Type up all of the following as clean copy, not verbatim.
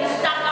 Isaka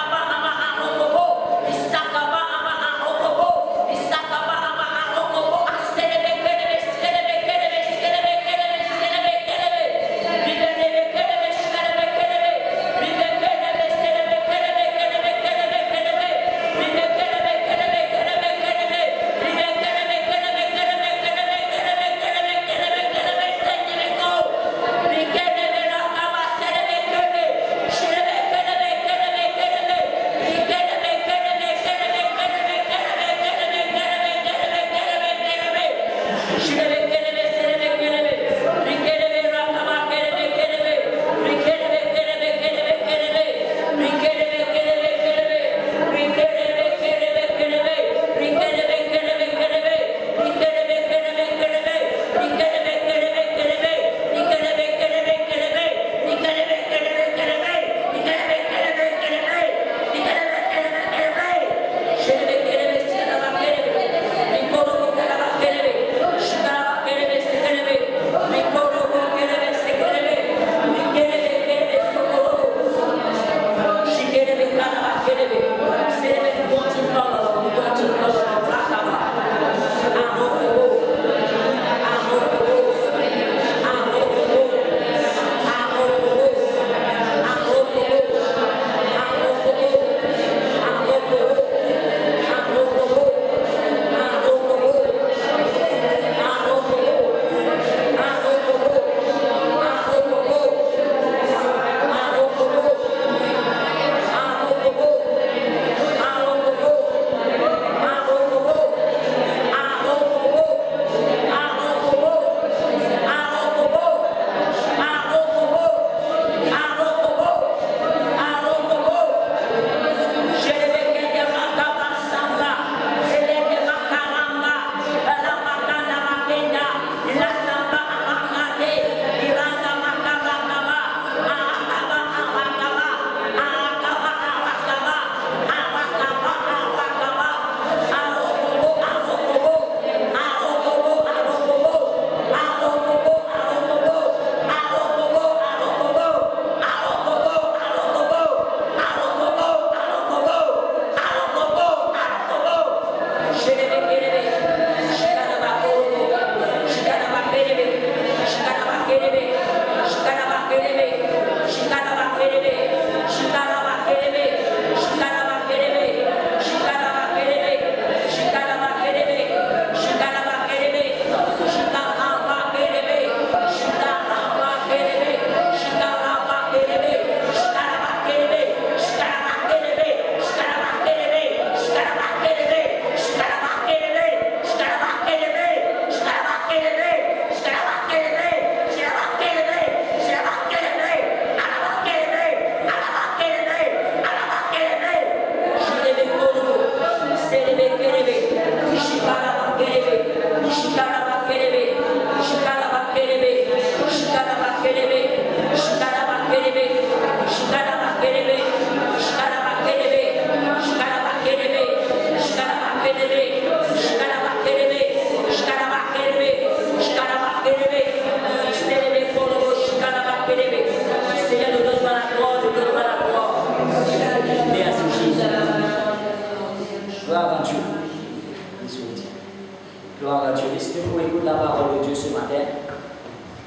Gloire à Dieu. Laissez-nous pour écouter la parole de Dieu ce matin.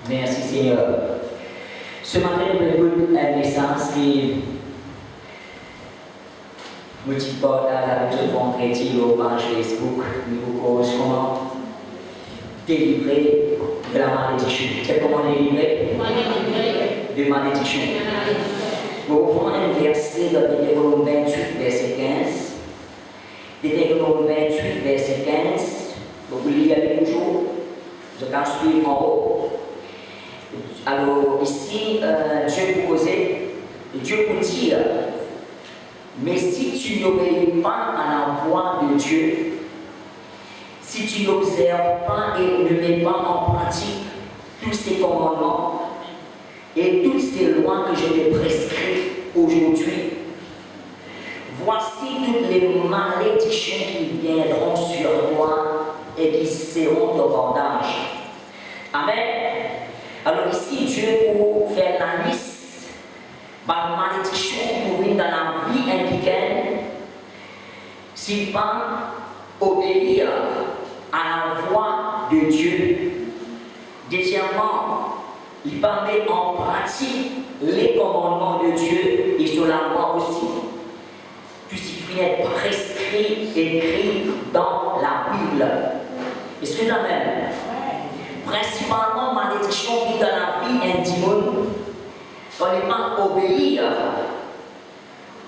Merci Seigneur. Ce matin, nous écoutons un message qui nous dit partage avec ce vendredi au page Facebook. Nous cause comment délivrer de la malédiction. C'est comment délivrer de malédiction. Nous reprenons un verset dans Deutéronome 28, verset 15. Deutéronome 28, verset 15. Vous lisez avec toujours. Je vais suivre en haut. Alors, ici, Dieu vous dit, mais si tu n'obéis pas à la voix de Dieu, si tu n'observes pas et ne mets pas en pratique tous ces commandements et toutes ces lois que je t'ai prescrites aujourd'hui, voici toutes les malédictions qui viendront sur toi et qui seront ton bordage. Amen. Alors ici, Dieu pour faire la liste des malédictions qui nous viennent dans la vie indienne, si pas obéir à la voix de Dieu. Deuxièmement, il va mettre en pratique les commandements de Dieu et sur la loi aussi. Tout ce qui vient prescrit, écrit dans la Bible. Est-ce que l'amen? Principalement, malédiction vit dans la vie intime. On n'est pas obéir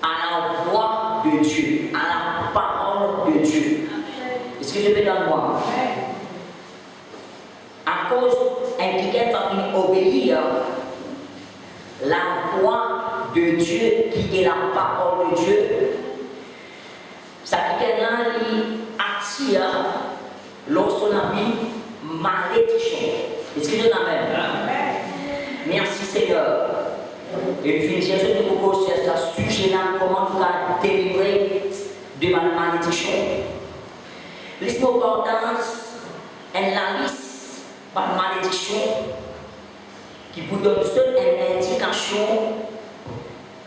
à la voix de Dieu, à la parole de Dieu. Est-ce que je peux dans moi? À cause quelqu'un va venir obéir la voix de Dieu qui est la parole de Dieu. Ça quelqu'un-là attire lorsqu'on a mis malédiction. Est-ce que je l'amène? Merci Seigneur. Et puis Jésus nous propose sur ce sujet-là, comment nous va délivrer de ma malédiction. Laisse-moi importance et la liste par malédiction qui vous donne seule une indication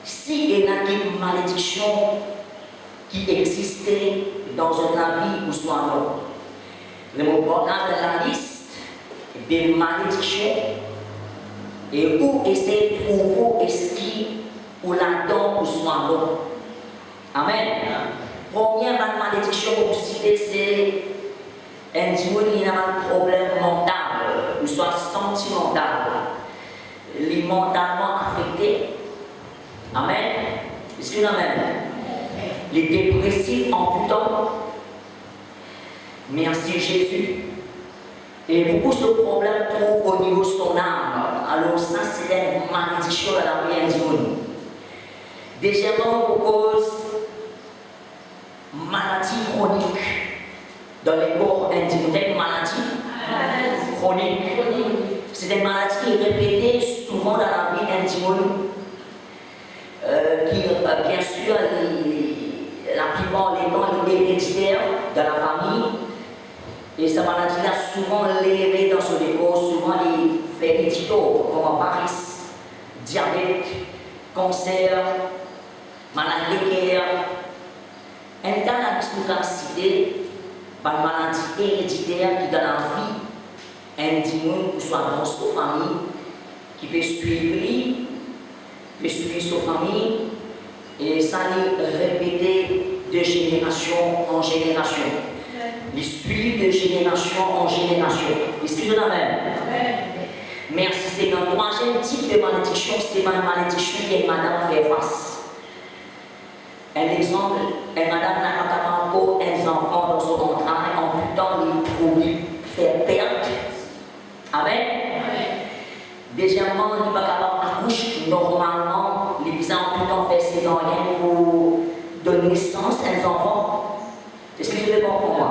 si il y a une malédiction qui existait dans un vie ou soit non. L'important de la liste des malédictions et où essayer de trouver est-ce qui ou là-dedans ou soit non. Amen. Première malédiction que vous citez, c'est un individu qui a un problème mental ou soit sentimental. Il est mentalement affecté. Amen. Est-ce que amen? Les dépressifs en tout temps. Merci Jésus. Et beaucoup de problèmes trouvent au niveau de son âme. Alors ça, c'est une malédiction à la vie indienne. Deuxièmement, on cause maladie chronique dans les corps indiens. Une maladie chronique. C'est une maladie qui est répétée souvent dans la vie indienne. Qui, bien sûr, la plupart des temps, est héréditaire dans la famille. Et cette maladie-là, souvent levée dans son décor, souvent les faits héréditaires, comme varice, diabète, cancer, maladie d'équerre. Un cas la cité par maladie héréditaire qui dans la vie, un démon, soit dans sa famille, qui peut suivre lui, peut suivre sa famille, et ça les répéter de génération en génération. Les suivent de génération en génération. Est-ce que je l'amène? Merci Seigneur. Troisième type de malédiction, c'est une malédiction que madame fait face. Un exemple, une madame n'a pas encore un enfant dans son entrain, en tout temps les produits faire perte. Amen. Deuxièmement, il n'est pas capable d'accoucher normalement, les bisons en tout temps faire ses organes pour donner naissance à un enfant. Est-ce que je peux comprendre moi?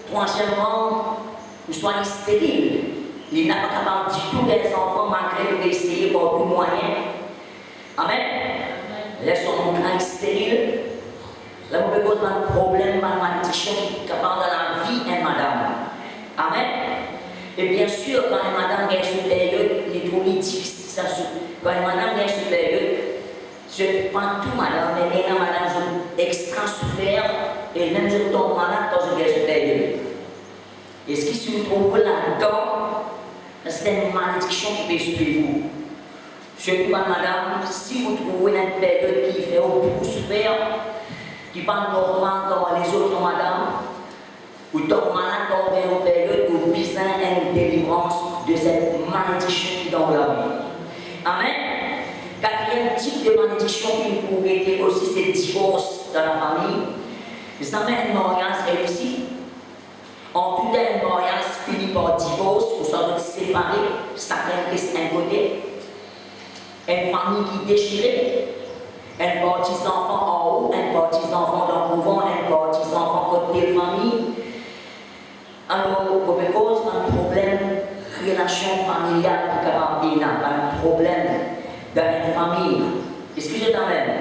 Troisièmement, vous soyez stérile. Il n'a pas capable du tout des enfants malgré essayer par tout moyen. Amen. Laissons mon train stérile. Là, vous pouvez causer un problème, une malédiction qui est capable de la vie, hein, madame. Amen. Et bien sûr, quand une madame gagne sur période, il est trop difficile. Quand une madame gagne sur période, je ne prends tout madame, mais une madame extra souffert et même je tombe malade quand je gagne sur période. Et ce qui se trouve là-dedans, c'est une malédiction qui peut suivre vous. Je dis, madame, si vous trouvez une période qui fait beaucoup souffrir, qui n'est pas normal comme les autres, madame, ou donc malade dans une période où vous avez une délivrance de cette malédiction qui est dans la vie. Amen. Quatrième type de malédiction qui pourrait être aussi, c'est le divorce dans la famille. Les amis, un mariage réussi. En tout cas, un mariage finit par divorce, ou soit séparé, chacun reste un côté. Une famille qui déchirée, un petit enfant en haut, un petit enfant dans le couvent, un petit enfant côté de famille. Alors, pour cause d'un problème de relation familiale qui est capable de un problème dans une famille. Excusez-moi même.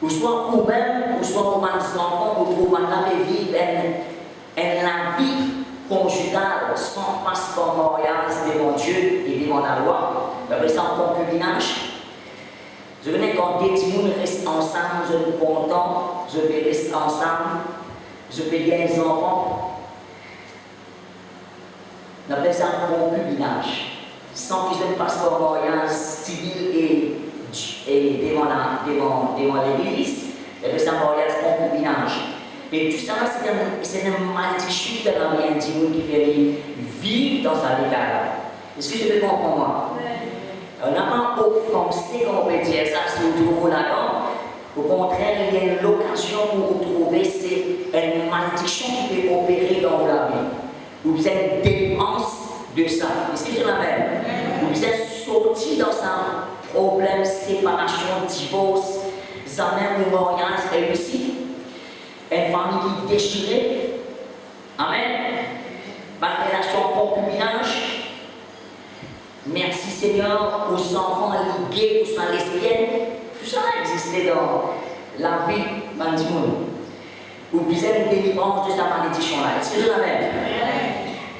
Ou soit vous-même, ou soit vos enfants, ou vos vivre la vie conjugale sans passeport mariage devant Dieu et devant la loi. Après ça, en concubinage. Je venais quand des petits gens restent ensemble, je suis content, je vais rester ensemble, je vais gagner des enfants. On appelle ça un concubinage. Sans qu'ils aient un passeport mariage civil et devant l'église, on appelle ça un mariage concubinage. Et tout ça, c'est une malédiction de la vie intime qui fait vivre dans sa état. Est-ce que je peux comprendre moi? On n'a pas offensé, comme on peut dire ça, si vous trouvez là-dedans. Au contraire, il y a une occasion pour vous trouver, c'est une malédiction qui peut opérer dans la vie. Vous êtes une délivrance de ça. Est-ce que je l'amène? Vous êtes sorti dans un problème, séparation, divorce, jamais ou mariage réussi. Une famille qui est déchirée. Amen. Ma relation concubinage. Merci Seigneur aux enfants ligués, aux enfants lesbiennes. Tout ça a existé dans la vie du monde. Vous avez une délivrance de sa malédiction-là. Est-ce que je l'amène?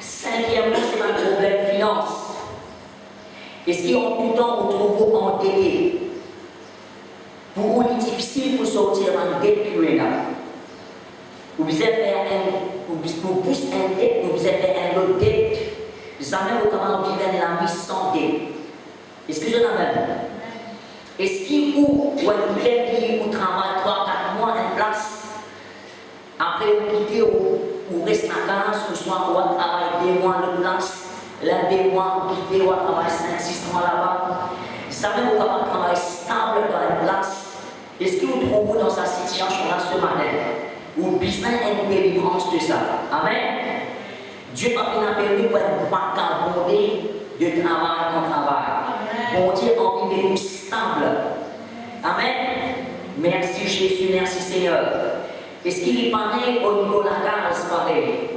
Cinquièmement, c'est un problème de finance. Est-ce qu'en tout temps, vous trouvez endetté? Pour vous, il est difficile pour sortir en dette plus là. Vous devez faire pour plus un dette, vous devez faire un autre dette. Jamais vous comment vivre la vie sans dette. Est-ce que je l'amène? Est-ce qu'il ou quelqu'un qui travaille 3-4 mois en place, après vous quittez ou reste à casa, ou soit vous travaillez 2 mois de place, là 2 mois vous quittez, vous travaillez 5-6 mois là-bas. Jamais vous comment travailler stable dans une place. Est-ce que vous trouvez dans sa situation-là ce matin? Ou besoin d'une délivrance de ça. Amen. Dieu n'a pas appelé pour être vagabondé de travail en travail. Bon Dieu a envie de nous stable. Amen. Merci Jésus, merci Seigneur. Est-ce qu'il est pareil au niveau de la case, pareil?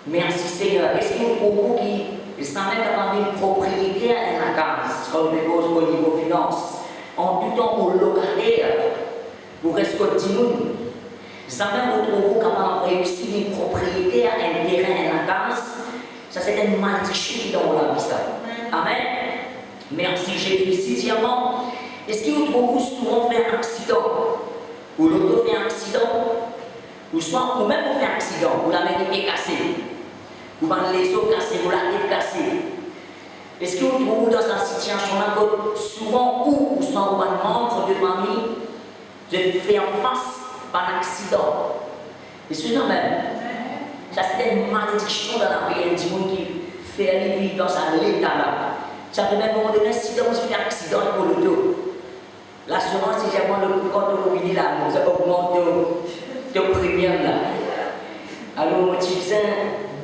Merci Seigneur. Est-ce qu'il y a beaucoup qui savent capable de propriétaire de la case, comme au niveau finance, en tout temps au locataire, pour rester au dîner? Jamais vous trouvez comment réussir une propriété à un terrain et la case. Ça, c'est une malédiction qui est dans la vie. Amen. Merci Jésus. Sixièmement, est-ce que vous trouvez souvent fait un accident? Ou l'autre fait un accident? Ou soit vous même vous fait un accident, vous la mettez cassée. Vous avez les os cassés, vous la tête cassée. Est-ce que vous trouvez dans cette situation-là que souvent, ou soit vous êtes membre de famille, je fais en face par accident? Est-ce que même? Ça c'est une malédiction dans la vie du monde qui fait vivre dans sa l'état là. Ça peut même moment donné, si on fait accident pour le dos. L'assurance, si j'ai le compte de l'ouvrier là, ça augmente de premium là. Alors, on utilise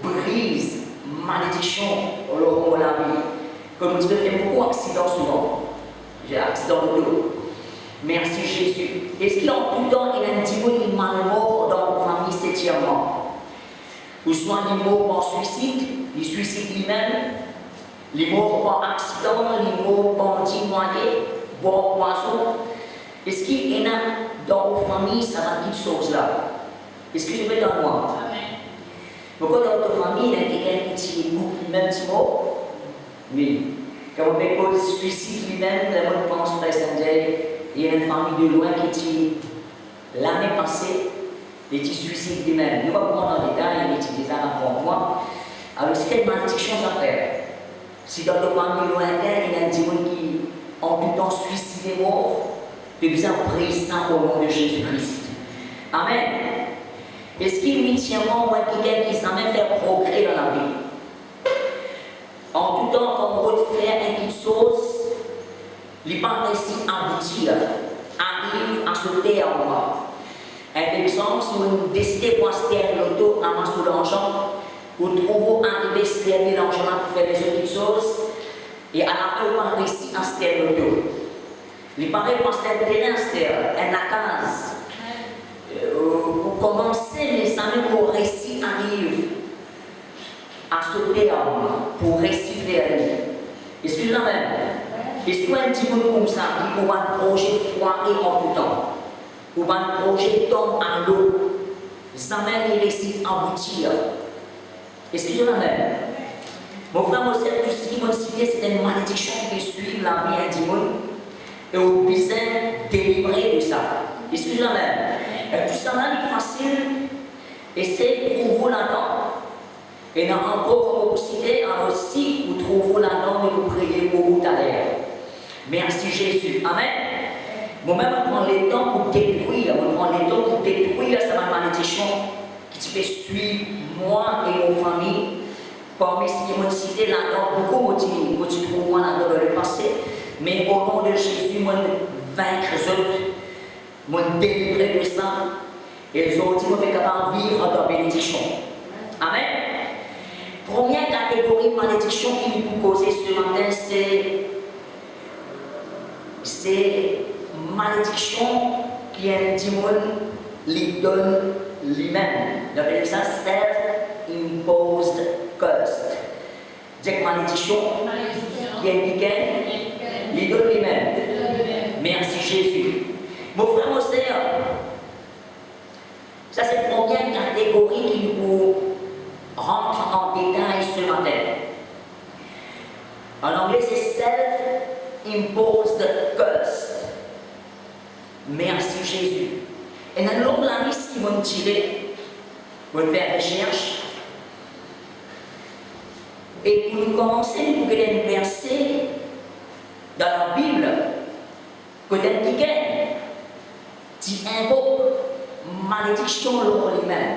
brise, malédiction, on la vie. Comme tu peux faire beaucoup d'accidents souvent. J'ai accident de dos. Merci Jésus. Est-ce qu'il y a tout le temps un démon mal mort dans la famille septièmement? Ou soit il est mort par suicide, il suicide lui-même, il est mort par accident, il est mort par noyé, par poison. Est-ce qu'il y en a dans vos familles, ça va dire ces choses-là? Est-ce que je peux dans moi? Pourquoi dans votre famille, il y a quelqu'un qui coupe lui-même qui mort? Oui. Quand on fait suicide lui-même, on pense Frère Saint-Dieu. Il y a une famille de loin qui dit l'année passée, les petits suicides lui-même. Nous ne pouvons pas prendre en détail, il étudie ça encore moi. Alors, c'était une malédiction à faire. Si dans nos familles lointaines, il y a des gens qui ont tout le temps suicidé mort, de bien présent au nom de Jésus-Christ. Amen. Est-ce qu'il huitièmement, ou quelqu'un qui s'en fait faire progrès dans la vie? En tout temps, quand on veut faire une petite chose, il n'est pas réussi à aboutir, arrive à ce terme. Un exemple, si vous décidez pour acheter l'auto, ramasser l'argent, vous trouvez arriver à se servir l'argent pour faire des petites choses, et à la fin, vous n'avez pas réussi à se faire l'auto. Il paraît pour se faire un la case. Pour commencer, mes amis, pour réussir arrive à ce terme, pour réussir faire. Excusez-moi même. Est-ce qu'un petit peu comme ça, il faut un projet foiré en tout temps, ou un projet tombe à l'eau, jamais il réussit à aboutir. Excusez-moi même. Mon frère, moi, tout ce qui m'a cité, c'est une malédiction qui suit la vie intime, et au besoin délivrer de ça. Excusez-moi même. Tout ça là, il est facile, et c'est pour vous là-dedans. Et dans encore possibilité, alors si vous trouvez là-dedans, vous priez pour vous tout à l'heure. Merci Jésus. Amen. Moi-même, je prends le temps pour détruire, cette malédiction qui peut suivre moi et nos familles. Parmi ce qui m'ont cité là-dedans, beaucoup m'ont trouvé moi là-dedans dans le passé. Mais au nom de Jésus, moi, vaincre les autres, moi, délivrer de ça. Et les autres, moi, capable de vivre dans la bénédiction. Amen. Première catégorie de malédiction qui nous peut causer ce matin, c'est malédiction qui un démon lui donne lui-même. On appelle ça self-imposed curse. C'est malédiction qui est lui donne lui-même. Merci Jésus. Mon frère, mon sœur, ça c'est la première catégorie qui nous rentre en détail ce matin. En anglais, c'est self-imposed curse. Merci Jésus. Et dans l'autre la liste qui vont tirer, vont faire recherche. Et pour nous commencer, nous pouvons un verset dans la Bible que quelqu'un qui invoque malédiction sur lui-même.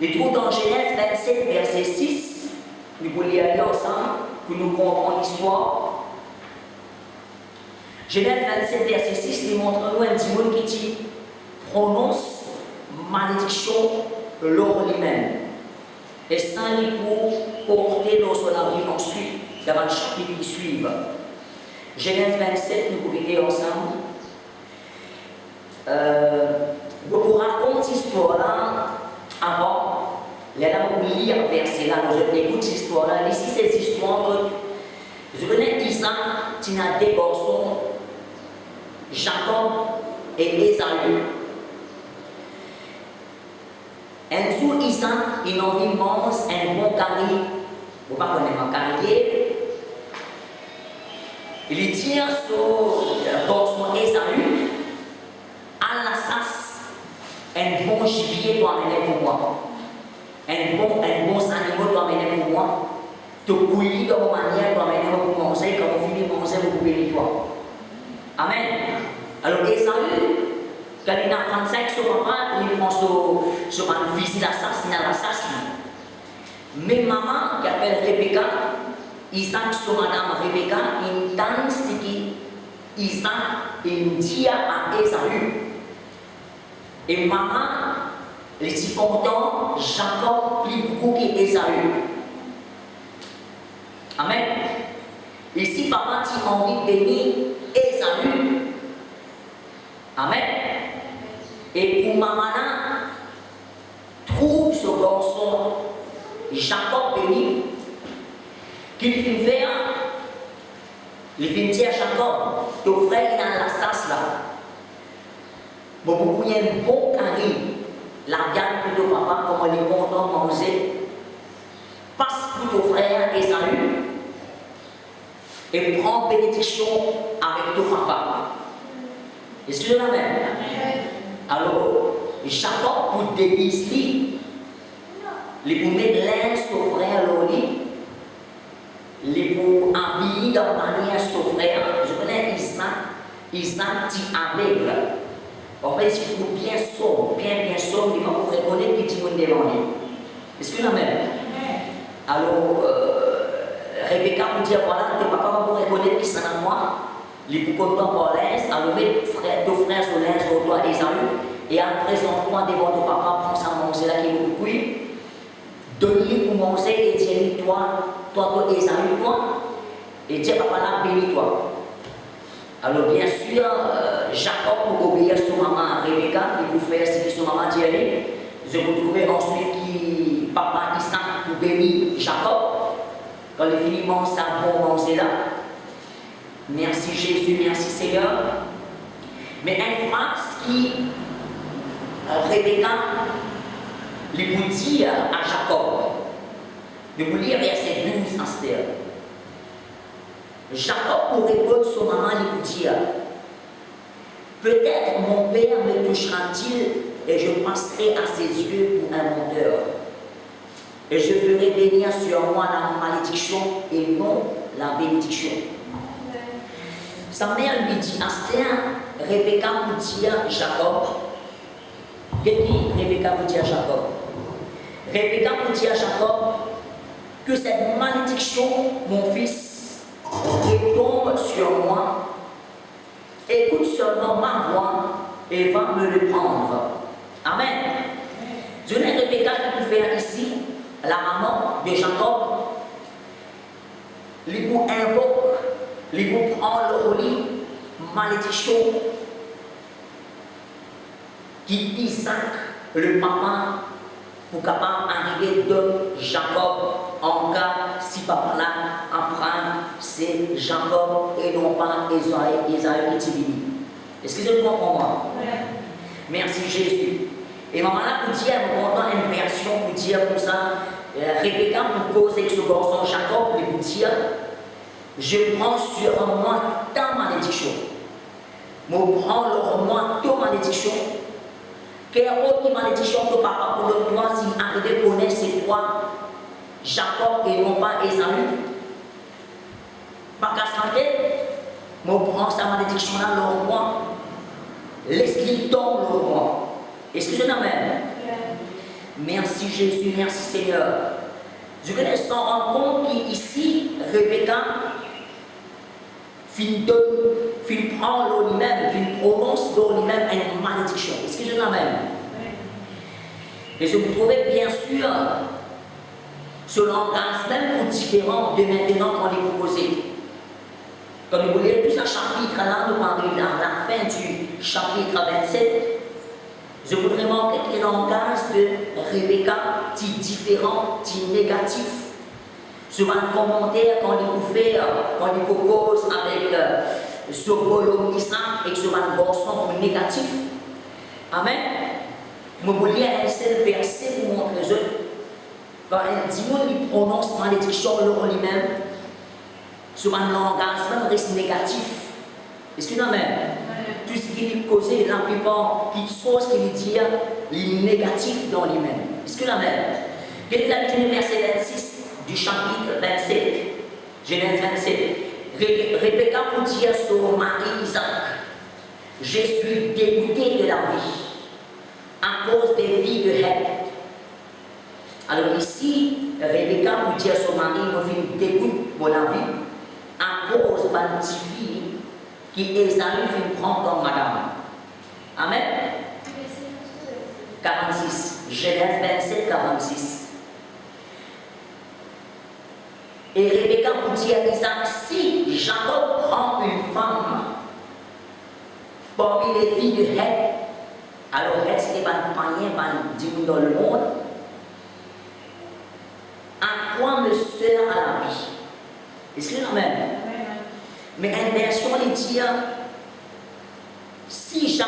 Les trous dans Genèse 27, verset 6, nous pouvons lire ensemble pour nous comprendre l'histoire. Genèse 27, verset 6, il montre-nous un démon qui prononce malédiction sur lui-même. Et ça, il pour porter dans son avenir ensuite, dans le chapitre qui suit. Genèse 27, nous pouvons lire ensemble. Pour raconter cette histoire-là, avant, les gens vont lire le verset là, nous écoutons cette histoire-là. Ici, c'est cette histoire que je connais Isaac, qui a deux garçons, Jacob et Ésaü. Un jour, Isaac, il a envie de manger un bon carré. Vous ne connaissez pas carré. Il dit à son garçon Ésaü, à la sasse, un bon gibier doit amener pour moi. Un bon animal doit amener pour moi. Te couiller de ma manière doit amener pour manger. Quand on finit de manger, vous pouvez les toi. Amen. Alors, Ésaü, quand il a 35 sur papa, il prend sur un visite à sasse, il a la sasse. Mais maman, qui appelle Rebecca, Isaac sur madame Rebecca, il danse ce Isaac, il dit à Ésaü. Et maman, il est content, Jacob plus beaucoup qu'Ésaü. Amen. Ici, papa a envie de bénir Ésaü. Amen. Et pour maman, trouve ce garçon, Jacob béni, qu'il vient faire, il vient dire à Jacob, ton frère il est dans la sasse là. Bon, vous voyez un bon carré, la viande pour ton papa, comment il est content de manger. Passe pour ton frère Ésaü et prends bénédiction avec ton papa. Est-ce que je l'amène? Alors, Jacob pour déguiser, il pour mettre l'un sur frère l'oli, il pour habiller dans manière sur frère. Je connais Isaac dit aveugle. En fait, il trouve bien somme, bien somme, il va pour reconnaître petit monde devant lui. Est-ce que vous même? Alors, Rebecca vous dire voilà, tes papas vont reconnaître qui c'est en moi. Les pour qu'on par l'aise, alors mettre deux frères sur l'aise au toi Esaü, et à présent, toi devant ton papa, prends ça manger là qui est beaucoup cuit. Donne-lui pour manger et dis toi Esaü, toi, et dis papa là, bénis-toi. Alors, bien sûr, Jacob pour obéir son maman Rebecca, il pour faire ce que son maman dit aller. Je vous trouvais ensuite qui papa Isaac pour bénir Jacob. Quand il finit ça bon manger là. Merci Jésus, merci Seigneur. Mais une phrase qui Rebecca lui vous dire à Jacob. De vous lire verset 12 en Esther. Jacob pour répondre son maman lui vous dire peut-être mon père me touchera-t-il et je passerai à ses yeux pour un menteur. Et je ferai venir sur moi la malédiction et non la bénédiction. Sa mère lui dit, Esther, Rebecca vous dit à Jacob. Qu'est-ce que Rebecca vous dit à Jacob? Rebecca vous dit à Jacob que cette malédiction, mon fils, retombe sur moi. Écoute seulement ma voix et va me le prendre. Amen. Je n'ai Rebecca qui peut faire ici, la maman de Jacob, il vous invoque, il vous prend le lit, malédiction, qui Isaac, le papa, pour capable d'arriver de Jacob en cas si papa là apprend c'est Jacob et non pas Esaü qui dit. Est-ce que vous comprenez? Merci Jésus. Et maman là pour dire, pendant une version pour dire comme ça, Rebecca pour causer avec ce garçon Jacob, pour dire, je prends sur moi ta malédiction. Je prends sur moi ta malédiction. Quelle autre malédiction que papa pour le toi s'il arrive à connaître c'est toi, Jacob et non pas Esaü. Pas qu'à se faire, je prends sa malédiction là sur moi. Laisse-lui tomber sur moi. Est-ce que je t'amène? Merci Jésus, merci Seigneur. Je connais sans rendre compte qu'ici, Rebecca fin prend l'eau lui-même, fin prononce l'eau lui-même une malédiction. Est-ce que je t'amène? Et je vous trouvais bien sûr ce langage même différent de maintenant qu'on est proposé. Quand vous voulez tout ce chapitre là, nous parlons à la fin du chapitre 27. Je voudrais montrer que le langage de Rebecca est différent, est négatif. Sur un commentaire qu'on fait, qu'on propose avec ce volume Isaac et sur un garçon négatif. Amen. Je vous lire un seul verset pour montrer ça. Quand un démon lui prononce malédiction sur lui-même, sur un langage même reste négatif. Est-ce que vous avez tout ce qui lui causait, la plupart des choses qui lui disent, les négatifs dans lui-même. Est-ce que la même? Quel est le verset 26 du chapitre 27? Genèse 27. Rebecca pour dire à son mari Isaac, je suis dégoûté de la vie à cause des vies de Heth. Alors ici, Rebecca pour dire à son mari, je dégoûte de la vie à cause de ma petite fille qui Esaü fait prendre comme madame. Amen. 46. Genèse 27, 46. Et Rebecca vous dit à Isaac, si Jacob prend une femme parmi les filles de Heth, alors Heth c'était un païen, un digne dans le monde, à quoi me sert à la vie? Est-ce que vous avez? Mais une version les dit, si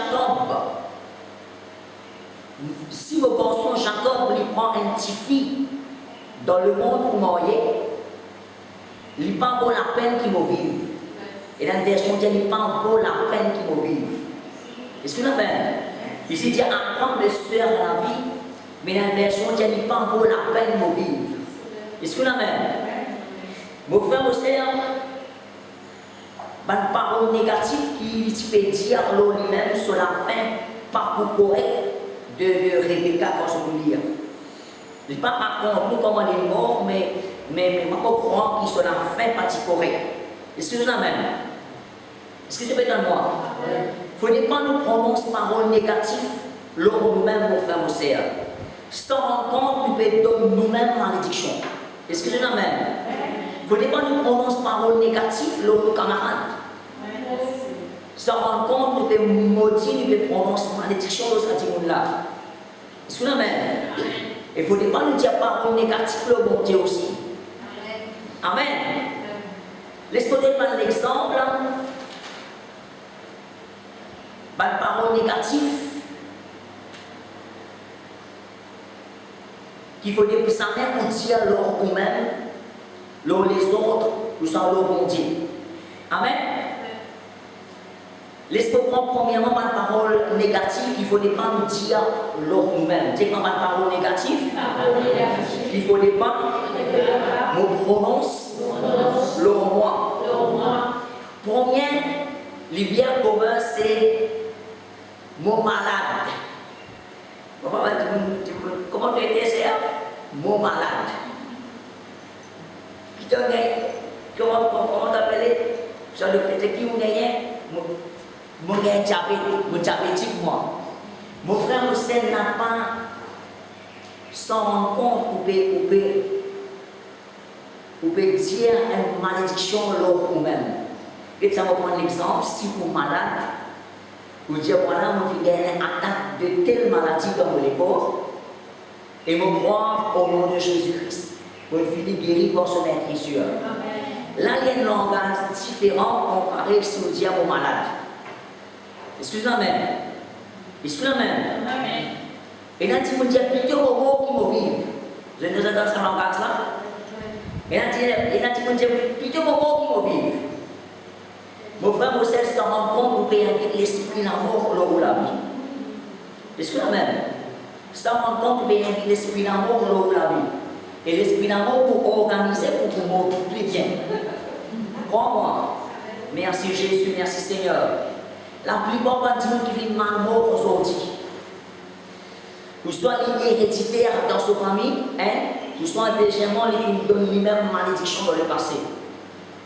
le garçon Jacob lui prend un petit fille dans le monde pour marier, il n'est pas vaut la peine qu'il me vive. Et la version dit, il n'est pas vaut la peine qu'il me vive. Est-ce que vous avez? Ici, il y a apprendre les soeurs à la vie, mais dans la version, il n'y a pas pour la peine de vivre. Est-ce que l'amen? Mon frère, mon sœur, une parole négative qui peut dire lui-même sur la fin, pas pour correct de Rebecca quand je veux dire. Je ne vais pas raconter comment elle est morte, mais je comprends qu'il soit la fin pas correct. Est-ce que je l'amène? Est-ce que je peux dans moi? Il ne faut pas nous prononcer paroles négatives lors nous-mêmes, mon frère, mon sœur. Sans rendre compte, nous pouvons donner nous-mêmes malédiction. Est-ce que je l'amène? Il ne faut pas nous prononcer paroles négatives lors nos camarades. Sans rendre compte, nous pouvons maudire, nous pouvons prononcer malédiction lors de ce monde-là. Est-ce que je l'amène? Il ne faut pas nous dire paroles négatives lors bon Dieu aussi. Amen. Laisse-moi donner un exemple. Une parole négative qu'il faut dire que ça même on dit alors nous-mêmes, lors les autres, nous sommes le bon Dieu. Amen. Laisse-moi prendre premièrement une parole négative qu'il ne faut pas nous dire lors nous-mêmes. Dis-moi une parole négative qu'il ne faut pas nous prononcer lors moi. Première, l'hiver commun, c'est mon malade. Comment tu étais ça? Mon malade. Comment t'appelles? Sur le petit qui vous gagnez? Mon diabétique, moi. Mon frère Hussein n'a pas sans rendre compte ou peut dire une malédiction lors vous-même. Et ça va prendre l'exemple, si vous êtes malade, vous dites voilà, vous avez une attaque de telle maladie dans mon corps, et vous croire au nom de Jésus-Christ. Vous finissez guéri par son écriture. Là, il y a un langage différent comparé si vous dites aux malades. Excusez-moi même. Excusez-moi même. Et là, si vous dites plutôt aux mots qui vont vivre. Vous avez entendu ce langage-là? Et là, si vous dites plutôt aux mots qui vont vivre. Mon frère, mon sœur, s'en rend compte, vous pouvez avec l'esprit d'amour lors de la vie. Excusez-moi même. S'en rend compte, vous pouvez avec l'esprit d'amour lors de la vie. Et l'esprit d'amour pour organiser, pour vous multiplier bien. Crois-moi. Merci Jésus, merci Seigneur. La plupart des gens qui vivent mal mort aujourd'hui, ou soit les héréditaires dans sa famille, ou soit légèrement les qui donnent lui-même malédiction dans le passé.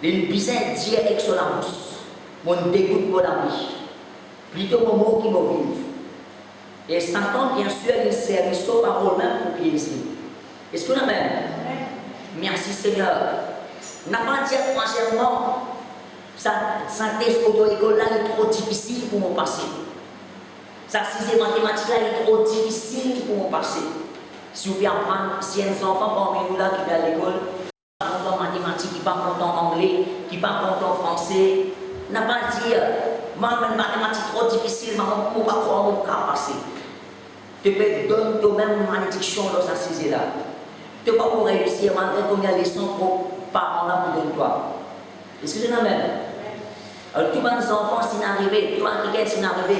Les bizarres dire avec son bouche, mon dégoût pour la vie. Plutôt mon mot qui me vive. Et Satan, bien sûr, il sert sa parole même pour piéger. Est-ce que nous même? Merci Seigneur. N'a pas dit franchement, ça test auto-école là est trop difficile pour mon passé. Ça sixième mathématique là est trop difficile pour mon passé. Si vous pouvez apprendre, si un enfant parmi nous là qui va à l'école, qui parle en mathématiques, qui parle en anglais, qui parle en français, n'a pas dit, maman, une mathématique trop difficile, maman, pour pas croire mon cas passé. Tu peux donner toi-même une malédiction dans sa sixième là. Tu ne peux pas pour réussir malgré combien de leçons pour parents là pour donner toi. Est-ce que je n'amène? Alors, tous les enfants, c'est arrivé, tous les gens, c'est arrivé.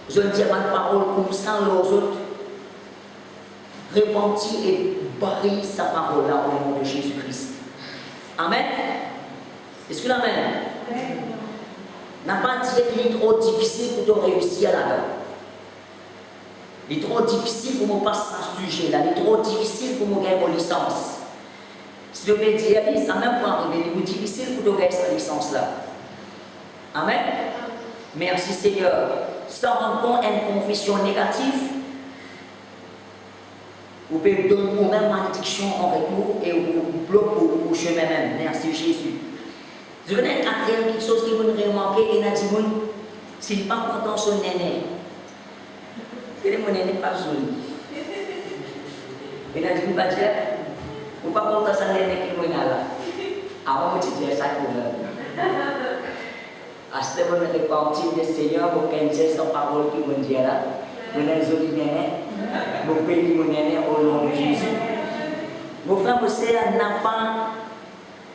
Je ne dis pas de parole comme ça aux autres. Repentir et barrer sa parole là au nom de Jésus-Christ. Amen. Est-ce que l'amène? N'a pas dit qu'il est trop difficile pour te réussir là-dedans. Il est trop difficile pour me passer ce sujet-là. Il est trop difficile pour me gagner mon licence. Si je peux dire, ça même pas arriver. Il est difficile pour te gagner cette licence-là. Amen. Merci Seigneur. Sans rendre compte une confession négative, vous pouvez donner vous-même malédiction en retour et vous bloquez au chemin même. Merci Jésus. Je venais à quatrième quelque chose qui vous remarquer et n'a dit, s'il n'est pas content de son néné, et mon néné n'est pas joli. Il a dit, vous ne dire, vous pas content de son néné qui est là. Avant, je dis ça pour vous. À ce moment, je repentis le Seigneur pour qu'il dise sa parole qui me dit là. Mon joli néné, mon béni mon néné au nom de Jésus. Mon frère, mon sœur n'a pas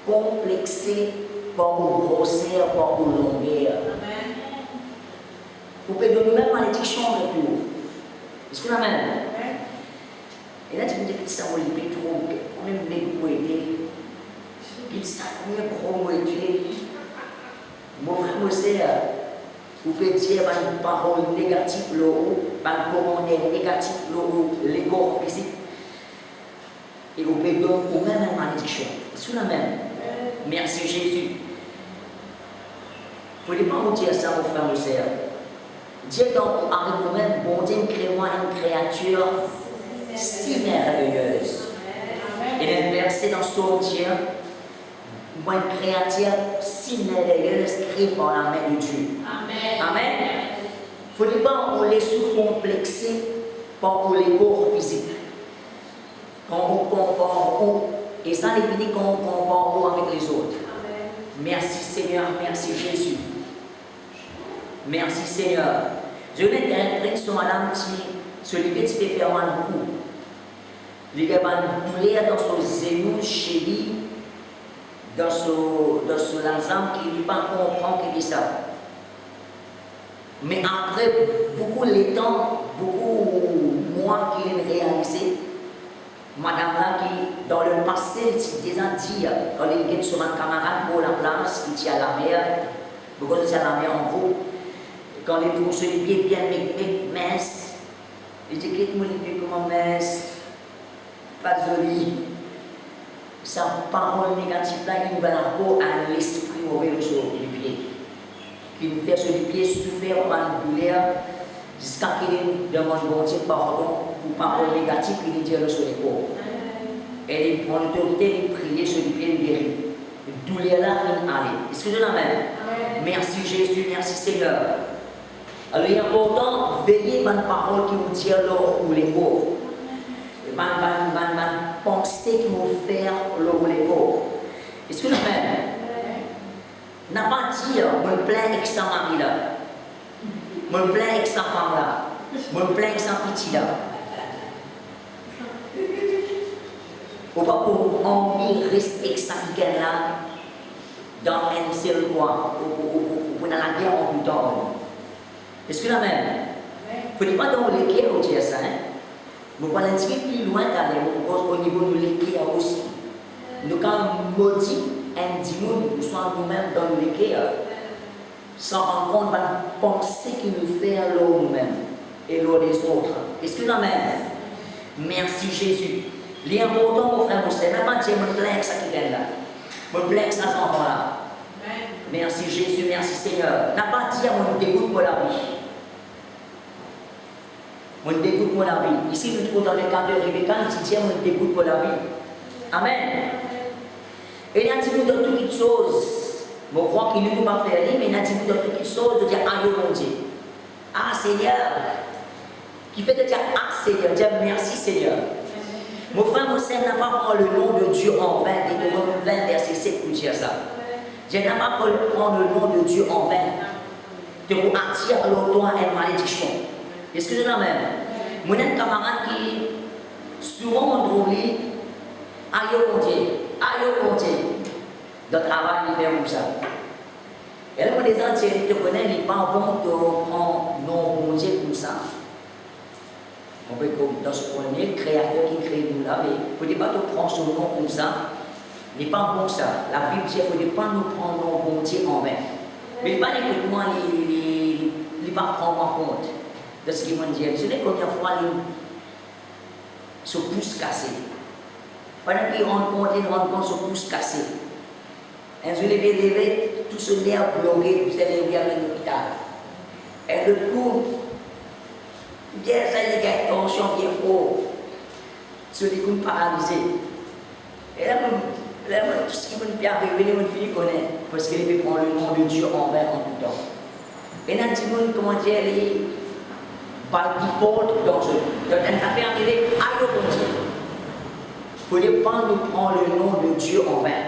complexé par vos grosseurs, par vos longueurs. Vous pouvez donner même malédiction en retour. Est-ce qu'on amène? Et là, tu me dis que ça va être trop, combien de négocier, qu'il ça combien de gros moitié. Mon frère, mon sœur, vous pouvez dire une parole négative, un commentaire négatif, l'égo physique. Et vous pouvez donner au même une malédiction. C'est la même. Merci Jésus. Vous ne pouvez pas vous dire ça, mon frère, mon sœur. Dieu donc avec nous-mêmes, bon Dieu, crée-moi une créature si merveilleuse. Et le verset dans son Dieu, moi une créature si merveilleuse créée par la main de Dieu. Amen. Amen. Il ne faut pas on les sous-complexer par les corps physiques. Quand on compare, et ça les dit qu'on compare avec les autres. Amen. Merci Seigneur, merci Jésus. Merci Seigneur. Je vais interpréter sur madame celui qui fait faire un coup. Il y a une douleur dans son genou, chez lui, dans son ensemble qui ne pas comprendre qu'il dit ça. Mais après beaucoup de temps, beaucoup de mois qu'il a réalisé, madame là qui, dans le passé, il déjà dit, quand il est sur ma camarade pour la place, qui tient à la mer, beaucoup de à la mer en gros, quand il trouve sur les pieds bien minces, il dit quitte-moi les pieds comme mince, pas joli. Sa parole négative là, il nous va rapport à l'esprit mauvais sur les pieds. Qui nous fait sur les pieds souffrir par une douleur, jusqu'à qu'il demande bon Dieu pardon pour parole négative qu'il nous dit sur les corps. Et il prend l'autorité de prier sur les pieds, il guérit. La douleur là, il aller. Est-ce que je l'amène? Merci Jésus, merci Seigneur. Alors il est important de veiller à la parole qui vous tire l'or ou les corps. Pensée qui vous fait l'or ou les corps. Est-ce que je l'amène? N'a pas dit, je me plains avec sa mari là. Je me plains avec sa femme là. Je me plains avec sa petite là. Ou pas pour envie rester avec sa week-end là dans un seul coin ou dans la guerre en plus tard. Est-ce que la même? Il ne faut pas dans les guerres au dire ça. Nous ne pouvons pas aller plus loin au niveau de l'équerre aussi. Nous, quand nous maudit un dimanche, nous sommes nous-mêmes dans l'équerre, sans rendre compte de la pensée qui nous fait l'eau nous-mêmes et l'eau des autres. Est-ce que la même? Merci Jésus. L'important, mon frère, c'est même pas dire me plains que ça qui vient là. Me plains que ça s'en va là. Merci Jésus, merci Seigneur. N'a pas dit mon dégoûte pour la vie. Mon dégoûte pour la vie. Ici, nous trouvons dans le cas de Rebecca, il dit mon dégoûte pour la vie. Amen. Et il a dit dans toutes les choses. Je crois qu'il ne peut pas faire, mais il a dit dans toutes les choses de dire aïe mon Dieu. Ah Seigneur. Qui fait de dire ah Seigneur, dire merci Seigneur. Mon frère, mon sœur n'a pas pris le nom de Dieu en vain. Deutéronome 20, verset 7 pour dire ça. Je n'ai pas prendre le nom de Dieu en vain. De vous attirer l'auto à une malédiction. Est-ce que je l'amène? Mon camarade qui souvent on trouve lui, aïe mon Dieu, dans le travail, il fait comme ça. Et là, quand les gens te connaissent, il n'est pas bon de prendre non mon Dieu comme ça. On peut comme dans ce premier créateur qui crée nous là, mais il ne faut pas te prendre son nom comme ça. Il n'est pas bon ça. La Bible dit qu'il ne faut pas nous prendre nos bon Dieu en vain. Mais il ne faut pas écoutement, il ne faut pas prendre en compte de ce qu'il m'a dit. Ce n'est combien de fois il se pousse cassé. Pendant qu'il rend compte, il rend compte se pousse cassé. Un jour, il est levé, tout ce nerf bloqué, puis il est levé à l'hôpital. Et le coup, bien ça, il y a une tension bien forte. Celui qui est paralysé. Et là, tout ce qui peut arriver, les gens finissent connaître. Parce qu'il peut prendre le nom de Dieu envers en tout temps. Et là, tu vois, comment dire, par default, dans une affaire arrivée, aïe au Dieu. Il ne faut pas nous prendre le nom de Dieu en vain.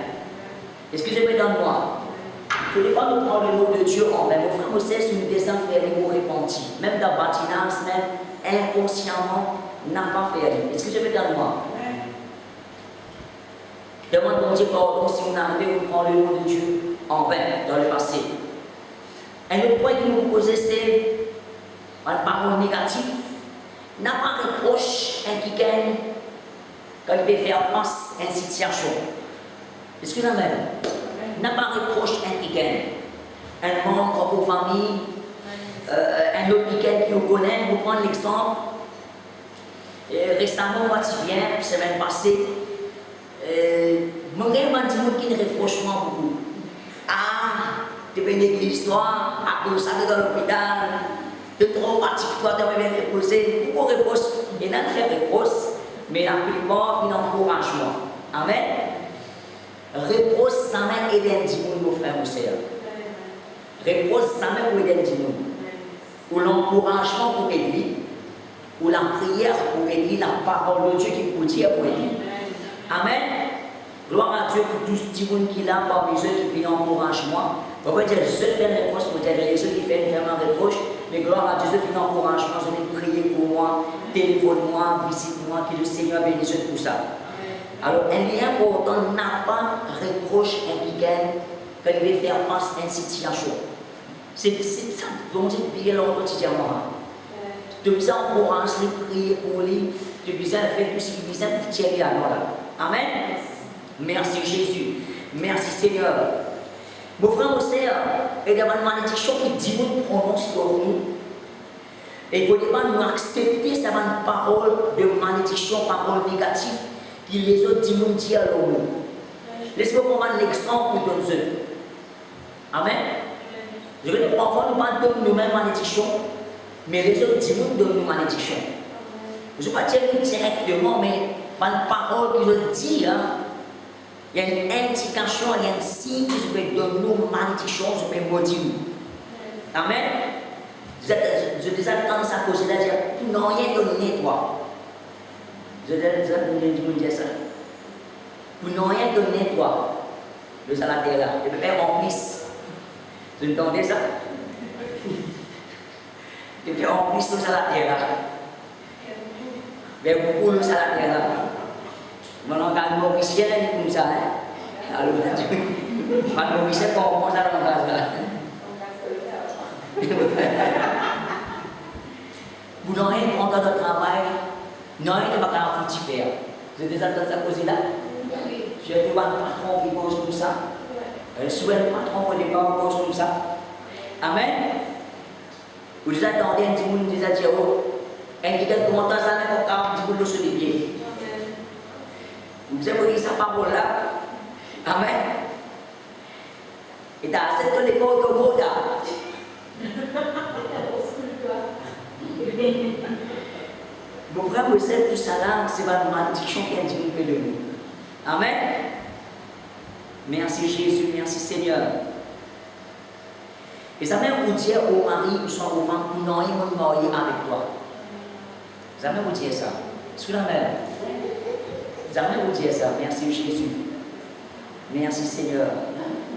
Est-ce que je peux dans moi? Il ne faut pas nous prendre le nom de Dieu en vain. Mon frère, c'est une descente faire les mots repentis. Même dans le bâtiment, même inconsciemment, n'a pas fait. Est-ce que je peux dans moi? Demande mon Dieu pardon si on arrive à prendre le nom de Dieu en vain dans le passé. Un autre point qui nous pose, c'est une parole négative n'a pas reproche un quelqu'un quand il veut faire face à une situation. Est-ce que la même? N'a pas reproche un quelqu'un, un membre aux familles, un autre quelqu'un qui vous connaît. Vous prenez l'exemple. Récemment, moi, tu viens, semaine passée, mon gars m'a dit qu'il ne reproche moi beaucoup. Ah, tu es venu de l'histoire, à cause de dans l'hôpital, tu es trop fatigué, toi, tu vas bien reposer. Pourquoi reproche? Il y a fait reproche, mais la plupart, il encouragement. Amen. Reproche, ça m'a aidé un petit peu, mon frère, mon sœur. Reproche, ça m'a aidé un petit peu. Ou l'encouragement pour aider, ou la prière pour aider, la parole de Dieu qui peut dire pour aider. Amen. Gloire à Dieu pour tous les gens qui là parmi ceux qui viennent encouragement. On va dire, je fais une réponse pour dire les ceux qui font vraiment reproche, mais gloire à Dieu, je fais un encouragement, je vais prier pour moi, téléphone-moi, visite-moi, que le Seigneur bénisse pour ça. Alors, un lien important n'a pas reproche impliqué quand il veut faire face à une situation. C'est ça, donc c'est bien leur quotidiennement. Tu as besoin d'encourager, prier pour lui, tu as besoin de faire tout ce qui est besoin pour tirer la là. Amen. Merci Jésus. Merci Seigneur. Mon frère, mon sœur, il y a une malédiction que Dieu prononce sur nous. Et il ne faut pas nous accepter cette parole de malédiction, parole négative, que les autres disent à l'homme. Laissez-moi prendre l'exemple pour nous. Amen. Je veux dire, parfois nous ne donnons nous-mêmes malédiction, mais les autres disent donnent nous malédiction. Je ne vais pas dire directement, mais par une parole que je dis, il y a une indication, il y a un signe qui peut donner nous malédiction, je peux maudire. Amen. Je déjà tendance à causer là, dire, tu n'as rien donné, toi. Je déjà dire ça. Tu n'as rien donné, toi. Le salataire là, je peux faire remplisse. Vous entendez ça? Je peux faire remplisse le salataire là. Mais beaucoup le salataire là. Maintenant, quand Mauricien est comme ça, alors, quand Mauricien comprend ça dans le gaz là. Vous n'aurez pas encore de travail, n'aurez pas qu'à foutre faire. Vous avez déjà entendu ça cause là? Je ne vois pas un patron qui pose comme ça. Souvent, le patron ne fait pas pose comme ça. Amen. Vous attendez un petit peu, vous avez dit, oh, un qui a commenté ça, mais un petit peu de sur les pieds. Vous avez pris sa parole là. Amen. Et dans cette école de Boda. Mon frère, vous savez, tout ça là, c'est ma malédiction qui a dit de nous. Amen. Merci Jésus, merci Seigneur. Et ça même vous dire au mari ou soit aux femmes, nous n'aurions pas marié avec toi. Ça même vous dire ça. Sous la mer. Jamais vous dire ça. Merci Jésus. Merci Seigneur.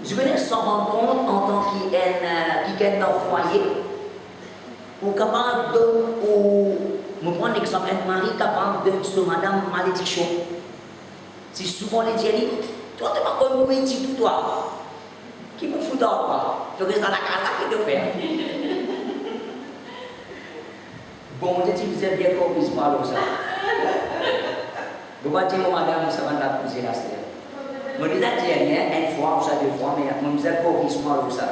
Je venais s'en rendre compte en tant qu'elle dans le foyer. Ou capable de, ou, me prendre l'exemple, un mari capable de sur madame malédiction. C'est souvent les dieux, toi tu n'es pas comme moi, tu tout toi. Qui me fout dans toi? Tu restes dans la casa qui te fait. Bon, Dieu, tu faisais bien compris par ça. Vous voyez, madame, ça va la poser la sœur. Je me disais rien, une fois ou ça deux fois, mais je me disais compris par ça.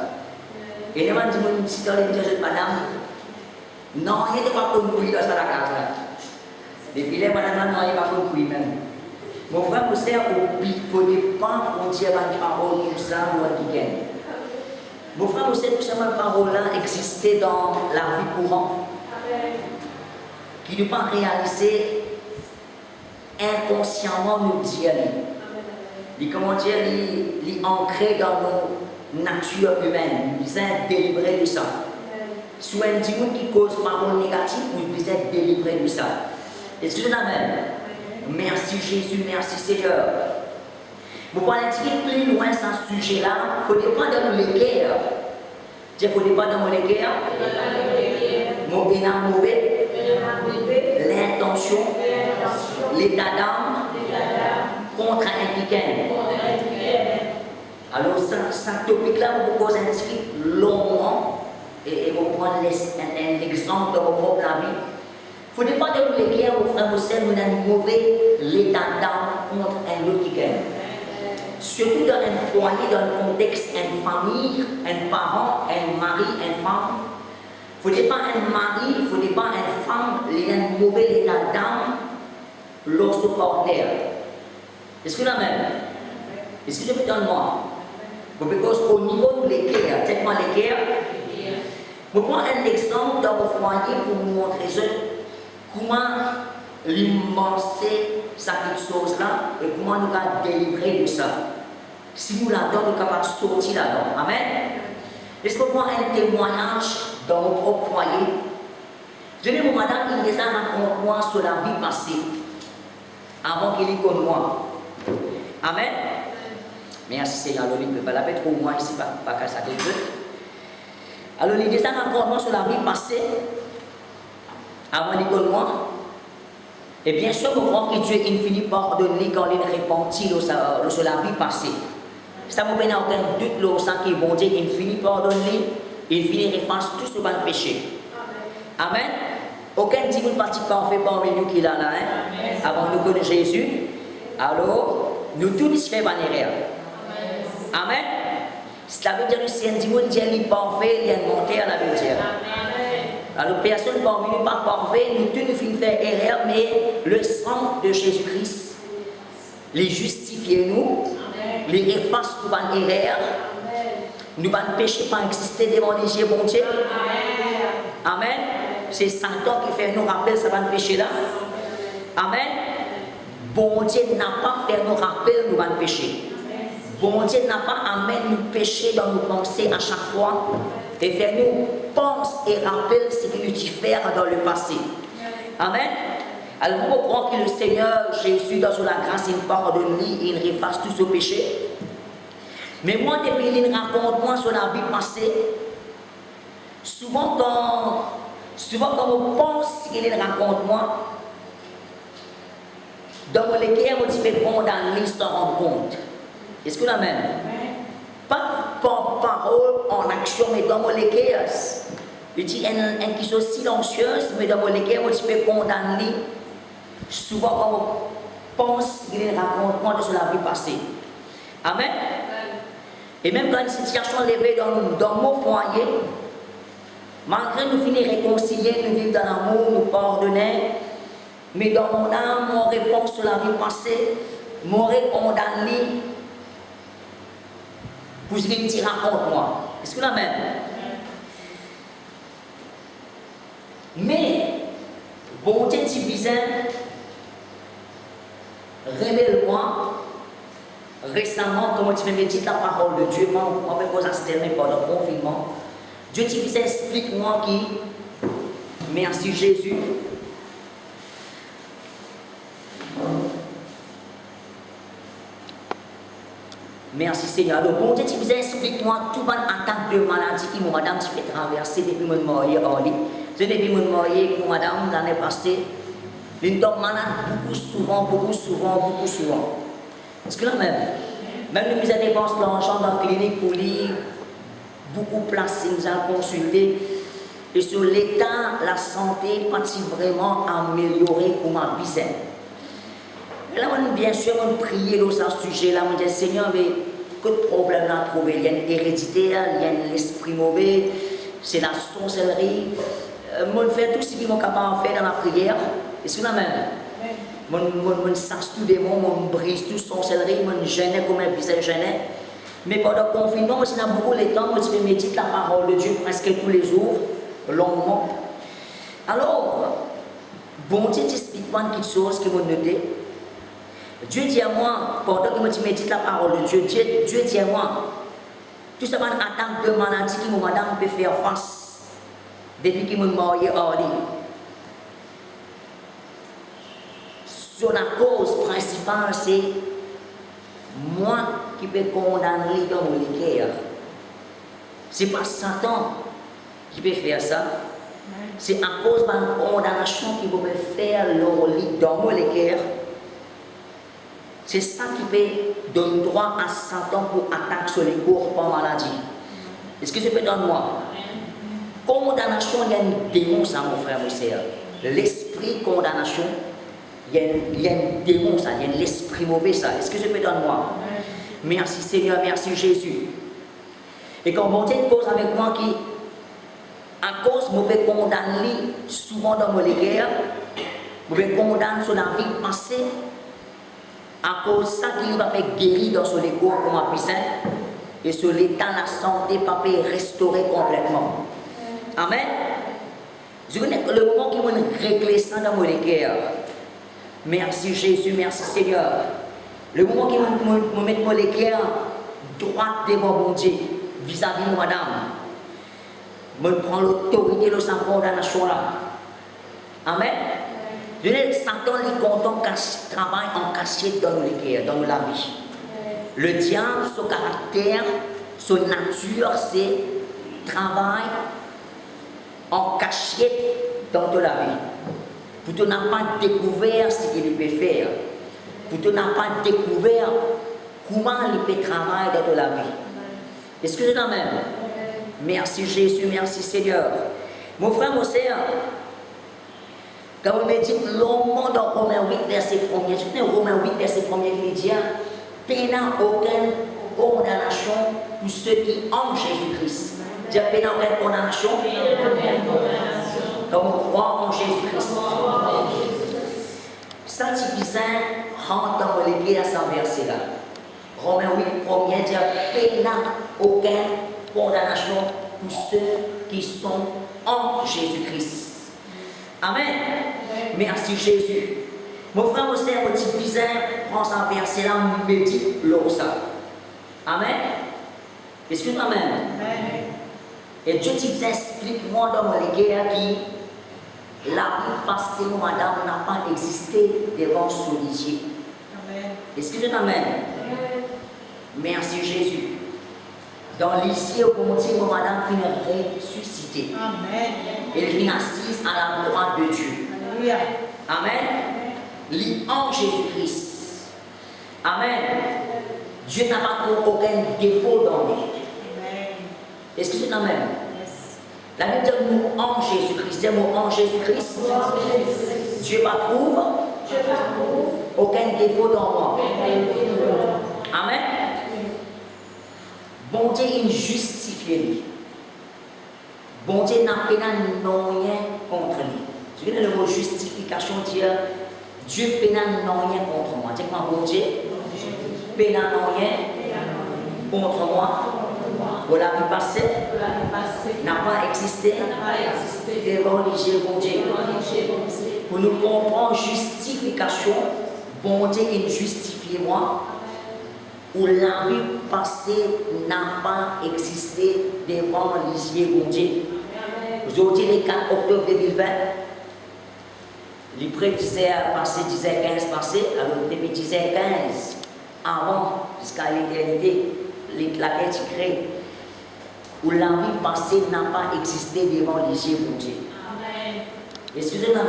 Et je me dis, si tu as dit, madame, non, il n'était pas compris dans la casa. Depuis là, madame, non, il n'est pas compris même. Mon frère, vous savez, il ne faut pas qu'on dise une parole comme ça ou un week-end. Mon frère, vous savez, tout cette parole-là existait dans la vie courante. Qui ne pas réaliser inconsciemment nous dire. Comment dire, il est ancré dans nos natures humaines. Nous sommes délivrés de ça. Si un petit monde qui cause parole négative, nous sommes délivrés de ça. Est-ce que je l'amène? Merci Jésus, merci Seigneur. Vous pouvez aller plus loin sur ce sujet-là. Il ne faut pas dans les guerres. Il ne faut pas dans les guerres. Mon bien mauvais. L'intention. L'état d'âme. Contre un week-end. Alors, ce topic-là, vous pouvez un petit longuement. Et vous prenez l'exemple de vos propres vie. Il ne faut pas de nous les guerres, mon frère, mon sœur, nous avons un mauvais l'état d'âme contre un autre qui gagne. Surtout dans un foyer, dans un contexte, une famille, un parent, un mari, une femme. Il ne faut pas un mari, il ne faut pas une femme, il y a un mauvais état d'âme lorsque partenaire. Est-ce que la même? Est-ce que je peux donner moi? Parce qu'au niveau de l'équerre, dites-moi l'équerre. Je prends un exemple dans vos foyers pour vous montrer comment l'immenser cette chose-là et comment nous allons délivrer de ça. Si nous la donnons, nous sommes capables de sortir là-dedans. Amen. Laissez-moi prendre un témoignage dans mon propre foyer. Je dis, mon madame, il les a raconté moi sur la vie passée avant qu'il y connaisse moi. Amen. Merci Seigneur, il ne peut pas la mettre trop moi ici, pas qu'à ça quelque chose. Alors, il les a raconté sur la vie passée avant qu'il connaisse moi. Et bien sûr, je crois que Dieu il finit par donner quand il repentit sur la vie passée. Ça ne me fait aucun doute là, ça qui est bon Dieu, il finit par donner, il finit par effacer tout ce qu'on péché. Amen. Aucun dimanche parti parfait parmi nous qui est là, hein? Avant nous connaître Jésus. Alors, nous tous nous faisons une erreur. Amen. Cela veut dire que si un dimanche est parfait, il y a une montée à la veut dire. Alors, personne parmi nous pas parfait, nous tous nous faisons erreur, mais le sang de Jésus-Christ les justifie nous, les efface pour une erreur. Nous ne péché pas exister devant les yeux, bon Dieu. Amen. C'est Satan qui fait nous rappeler ça va péché là. Amen. Bon Dieu n'a pas fait nous rappeler nous va péché. Bon Dieu n'a pas amené nous pécher dans nos pensées à chaque fois et fait nous penser et rappeler ce qu'il nous fait dans le passé. Amen. Alors nous croyons que le Seigneur Jésus dans la grâce il pardonne il efface tout ce péché. Mais moi depuis il raconte moi sur la vie passée. Souvent quand on pense qu'il raconte moi, dans mon équerre, on dit condamner sans rendre compte. Est-ce que la même? Pas par parole, en action, mais dans mon équerre. Il dit un qui soit silencieuse, mais dans mon équerre, on dit condamner. Souvent quand on pense qu'il raconte moi sur la vie passée. Amen. Et même quand une situation est levée dans mon foyer, malgré nous finir réconcilier, nous vivre dans l'amour, nous pardonner, mais dans mon âme, mon réponse sur la vie passée, m'aurait condamné pour ce qu'il raconte moi. Est-ce que la même? Mais, bon Dieu, tu bizarre, révèle-moi, récemment, comment tu me dis la parole de Dieu, moi, je me pose pendant le confinement. Dieu te explique-moi qui, merci Jésus. Merci Seigneur. Donc, bon Dieu, tu vous explique-moi tout bon attaque de maladie qui, mon madame, tu peux traverser depuis mon marié en lit. C'est depuis mon marié, mon madame, l'année passée. Il tombe malade beaucoup souvent. Est-ce que là même nous avons dépensé l'argent dans la clinique pour lire. Beaucoup placé, nous avons consulté et sur l'état, la santé, pas-il vraiment amélioré pour ma vie. Et là, bien sûr, on priait dans ce sujet-là, on dit Seigneur, mais que de problème là trouver? Il y a une hérédité, il y a l'esprit mauvais, c'est la sorcellerie. On fait tout ce qu'ils sont capables de faire dans la prière. Et c'est la même. On sache tout démon, on brise tout sorcellerie, on gêne comme un visage gêné. Mais pendant le confinement, on a beaucoup de temps, on se médite la parole de Dieu presque tous les jours, longuement. Alors, bon Dieu t'explique-moi quelque chose que vous notez. Dieu dit à moi, pendant que je médite la parole de Dieu, Dieu dit à moi, tout ça va une attaque de maladie que mon madame peut faire face depuis qu'il m'a marié hors lit. Sur la cause principale, c'est moi qui peux condamner dans mon équerre. Ce n'est pas Satan qui peut faire ça. C'est à cause de la condamnation qui peut faire dans mon équerre. C'est ça qui peut donner droit à Satan pour attaquer sur les corps par maladie. Est-ce que je peux donner moi? Condamnation, il y a une démon, ça, mon frère, mon sœur. L'esprit l'esprit condamnation, il y a un démon, ça, il y a l'esprit mauvais, ça. Est-ce que je peux donner moi? Merci Seigneur, merci Jésus. Et quand mon Dieu cause avec moi qui, à cause de mauvais condamner souvent dans mon guerres, mauvais condamner sur la vie passée, à cause de ça qu'il va faire guérir dans son corps comme un piscine, et sur l'état de la santé, pas restaurer complètement. Amen. Je connais le moment qui m'a réglé ça dans mon cœur. Merci Jésus, merci Seigneur. Le moment qui m'a mis mon cœur droit devant mon Dieu, vis-à-vis de madame. Je prends l'autorité de sa condamnation là. Amen. Satan est content qu'il travaille en cachette dans nos cœurs, dans la vie. Le diable, son caractère, son nature, c'est travail en cachette dans la vie. Pour tu n'as pas découvert ce qu'il peut faire. Pour tu n'as pas découvert comment il peut travailler dans la vie. Est-ce que c'est la même? Merci Jésus, merci Seigneur. Mon frère, mon sœur, quand on me dit longuement dans Romains 8, verset 1er, je connais Romains 8, verset 1er qui dit qu'il n'y a aucune condamnation pour ceux qui ont Jésus-Christ. Dire qu'il n'y a aucune condamnation quand on croit en Jésus-Christ. Saint-Tibizin rentre dans l'église à ce verset-là. Romains 8, 1er dit qu'il n'y a aucune condamnation pour ceux qui sont en Jésus-Christ. Amen. Merci Jésus. Mon frère, mon sœur, mon petit bizarre, prend ce verset-là, médite l'eau ça. Amen. Est-ce que Amen? Amen. Et Dieu explique-moi dans mon guerre qui la vie passée, madame, n'a pas existé devant son lycée. Amen. Est-ce que Amen? Amen. Merci Jésus. Dans l'lycée, au dit, madame finit ressuscitée. Amen. Elle finit assise à la droite de Dieu. Alléluia. Amen. Lit en Jésus-Christ. Amen. Dieu n'a pas aucun défaut dans lui. Amen. Est-ce que c'est Amen? Yes. La Bible dit nous en Jésus-Christ. C'est mot en Jésus-Christ. Dieu m'approuve. Aucun défaut dans moi. Amen. Bon Dieu, il justifie lui. Bon Dieu n'a pas rien contre lui. Je veux dire le mot justification, dire Dieu n'a rien contre moi. Dis-moi, bon Dieu, n'a rien contre moi. Pour la vie passée, n'a pas existé devant les yeux bon Dieu. Pour nous comprendre justification, bon Dieu, il justifie moi. Où la vie passée n'a pas existé devant les yeux de Dieu. Aujourd'hui, le 4 octobre 2020, les prêtres disaient passé, disaient 15 passé, alors depuis disait 15 avant, jusqu'à l'éternité, la terre est créée. Où la vie passée n'a pas existé devant les yeux de Dieu. Excusez-moi,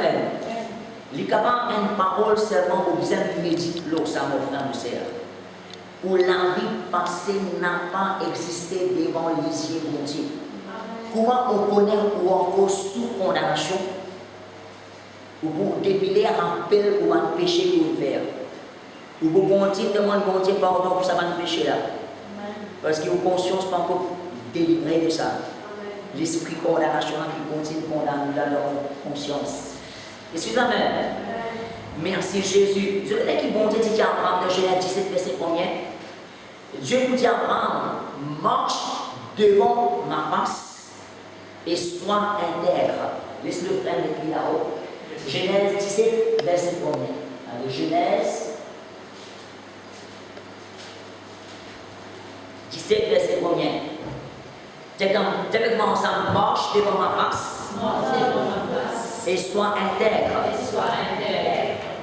il y a une parole seulement au besoin de méditer ça, mon frère, mon sœur. Où la vie passée n'a pas existé devant les yeux de Dieu. Comment on connaît ou encore sous condamnation, ou pour dépiler un rappel ou un péché que vous faites, ou pour continuer de demander bon Dieu pardon pour ça va péché là. Parce que vos conscience pas encore délivrée de ça. L'esprit condamnation qui continue de condamner dans leur conscience. Excusez-moi. Merci Jésus. Je veux dire que bon Dieu dit à Abraham dans Genèse 17, verset 1er. Dieu vous dit à Abraham, marche devant ma face et sois intègre. Laisse-le frère l'écrit là-haut. Genèse 17, verset 1er. Allez, Genèse 17, verset 1er. Dis avec moi ensemble, marche devant ma face. Et sois intègre.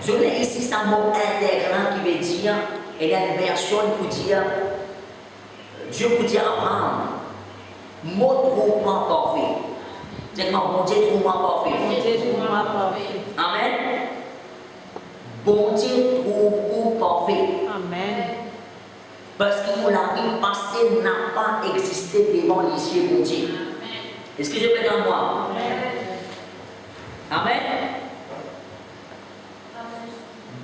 Je l'ai ici, c'est un mot intègre qui veut dire, et il y a une version pour dire, Dieu pour dire à Abraham, mot trop parfait. Dis-moi, bon Dieu trop parfait. Amen. Bon Dieu trop parfait. Amen. Parce que la vie passée n'a pas existé devant les yeux de Dieu. Est-ce que je peux dans moi? Amen.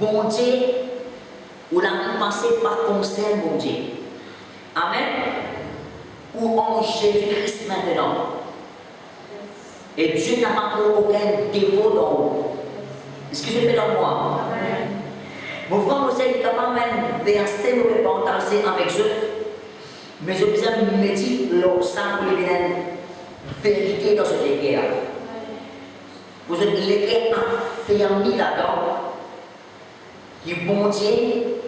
bon Dieu, ou la vie passée par conseil, bon Dieu. Amen. Ou en Jésus-Christ maintenant. Et Dieu n'a pas trouvé aucun défaut dans vous. Excusez-moi dans moi. Mon frère, vous savez, il n'y a pas même verset où vous pouvez partager avec eux. Mais je vous ai me dit, l'ensemble pour les vérité dans cette guerre. Vous êtes les guerres affermis là-dedans. Qui bon Dieu,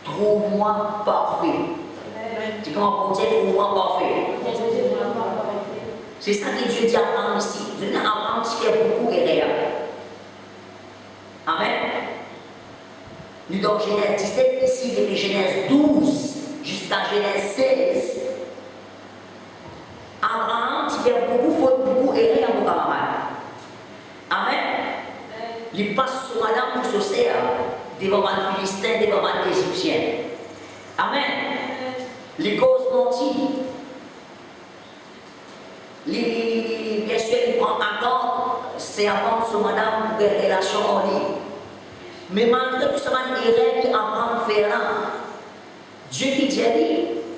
trouve-moi parfait. C'est comment bon Dieu, trouve-moi parfait. C'est ça que Dieu dit à Abraham ici. Vous êtes Abraham qui fait beaucoup guerre. Amen. Nous dans Genèse 17, ici, depuis Genèse 12 jusqu'à Genèse 16. Abraham qui fait beaucoup faute, beaucoup erreur à mon camarade. Amen. Il passe sur madame pour se serre devant un Philistin, devant un Égyptien. Amen. Les causes menties. Bien sûr, il prend accord, c'est avant sur madame pour des relations en ligne. Mais malgré tout ça, l'erreur qu'Abraham fait là, Dieu qui dit,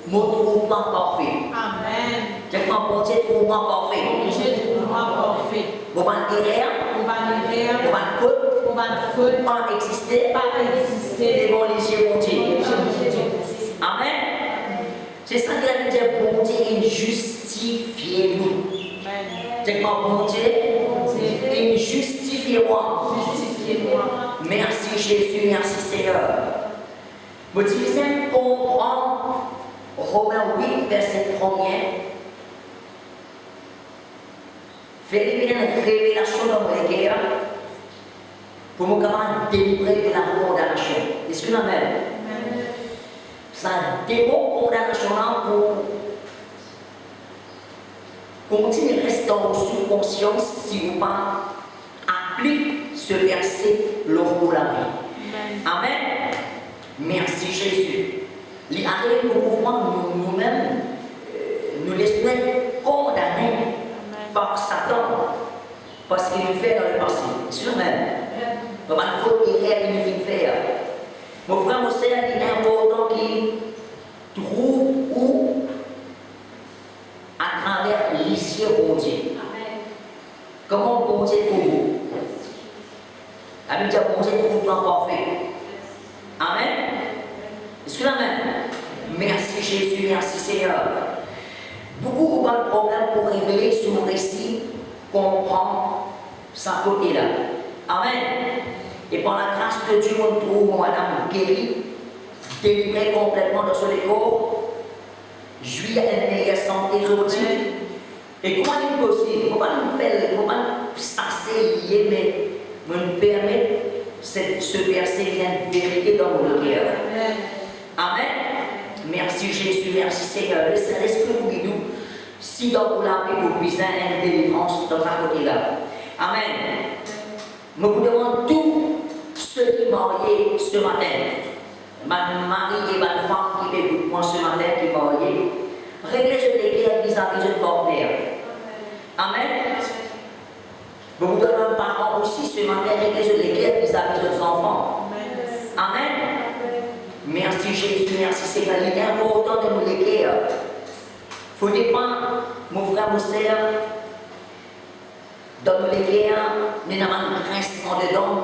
mon trouve-moi parfait. Amen. C'est comment bon Dieu trouve-moi parfait. Dieu trouve-moi parfait. Vous avez erreur, vous avez faute, pas exister, devant les yeux bon Dieu. Amen. C'est ça qu'il a dit, bon Dieu, il justifie nous. C'est comment bon Dieu, il justifie-moi. Merci Jésus, merci Seigneur. Vous devez comprendre Romains 8, verset 1er. Faites une révélation dans les guerres pour nous délivrer de la condamnation. Est-ce que nous même? Ça démontre condamnation pour continuer à rester en sous-conscience si vous pas appliquez ce verset lors de la vie. Amen. Merci Jésus. Les arrivées au mouvement, nous-mêmes, nous laissons condamner par Satan parce qu'il nous fait dans le passé. C'est nous-mêmes. Comment il faut qu'il nous faire. Mon frère, mon sœur, il est important qu'il trouve où, à travers l'issue bon Dieu. Comment bon Dieu pour vous? La Bible dit bon Dieu trouve-toi parfait. Amen. Est-ce que l'amen? Merci Jésus, merci Seigneur. Beaucoup ont de problèmes pour révéler son récit, comprendre sa côté-là. Amen. Et par la grâce de Dieu, on trouve madame guérie, délivrée complètement de son écho, jouit à une meilleure santé aujourd'hui. Et comment il est possible? Comment nous faire, comment s'asseoir lié, mais nous permettre ce verset vient de vérité dans mon cœur. Amen. Merci Jésus, merci Seigneur. Le Saint-Esprit vous guide. Si dans vous l'avez, vous besoin une délivrance dans un côté-là. Amen. Je vous demande tous ceux qui mariés ce matin, ma mari et ma femme qui écoutent moi ce matin, qui mariés, réglez ce décret vis-à-vis de partenaire. Amen. Je vous donne un parent aussi ce matin, réglez ce décret vis-à-vis de vos enfants. Amen. Merci Jésus, merci Seigneur. Il est important de nous l'écrire. Il ne faut pas, mon frère, mon sœur, dans nos l'écrire, nous avons un grincement dedans,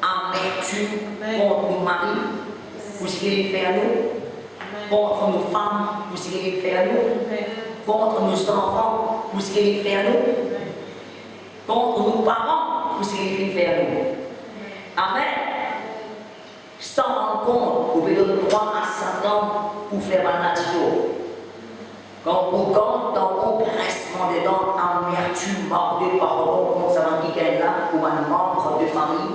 amertume contre nos maris, pour ce qu'il fait à nous, contre nos femmes, pour ce qu'il fait à nous, contre nos enfants, pour ce qu'il fait à nous, contre nos parents, pour ce qu'il fait à nous. Amen. Sans rencontre, vous pouvez donner droit à Satan pour faire mal à Dieu. Quand vous comptez dans vos grincements dedans, amertume, manque de parole, concernant quelqu'un là, ou un membre de famille,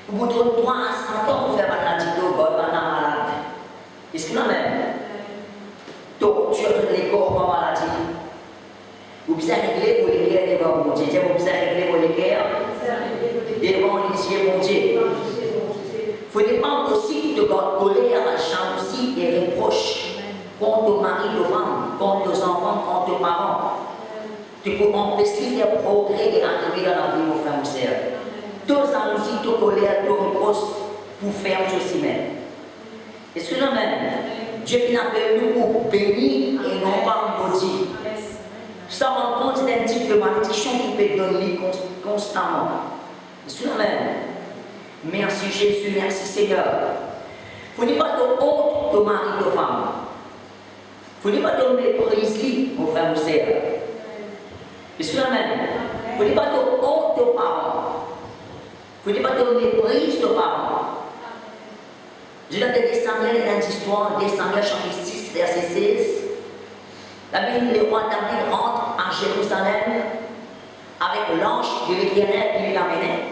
vous donnez droit à Satan pour faire mal à Dieu, God, malade. Est-ce que même? Torture les corps par maladie. Vous pouvez régler vos léguères devant mon Dieu. Vous pouvez régler vos léguères devant les yeux, mon Dieu. Il faut dépendre aussi de votre colère, jalousie et reproche contre ton mari, ton femme, contre tes enfants, contre tes parents. Tu peux empêcher de faire progrès et arriver dans la vie, mon frère, mon sœur. Toute jalousie, toute colère, toute reproche, pour faire ceci même. Est-ce que nous-mêmes, Dieu qui appelle nous pour bénir et non pas maudire? Ça rend compte d'un type de malédiction qui peut donner constamment. Est-ce que nous-mêmes, merci Jésus, merci Seigneur. Il ne faut pas de honte de mari, de femme. Il ne faut pas de mépris, mon frère, mon sœur. Est-ce que nous-mêmes, il ne faut pas de honte de parents. Il ne faut pas de mépris de parents. Je donne des Samuel dans l'histoire, des Samuel chapitre 6, verset 16. La Bible, le roi David rentre à Jérusalem avec l'ange de l'Éternel qui lui amenait.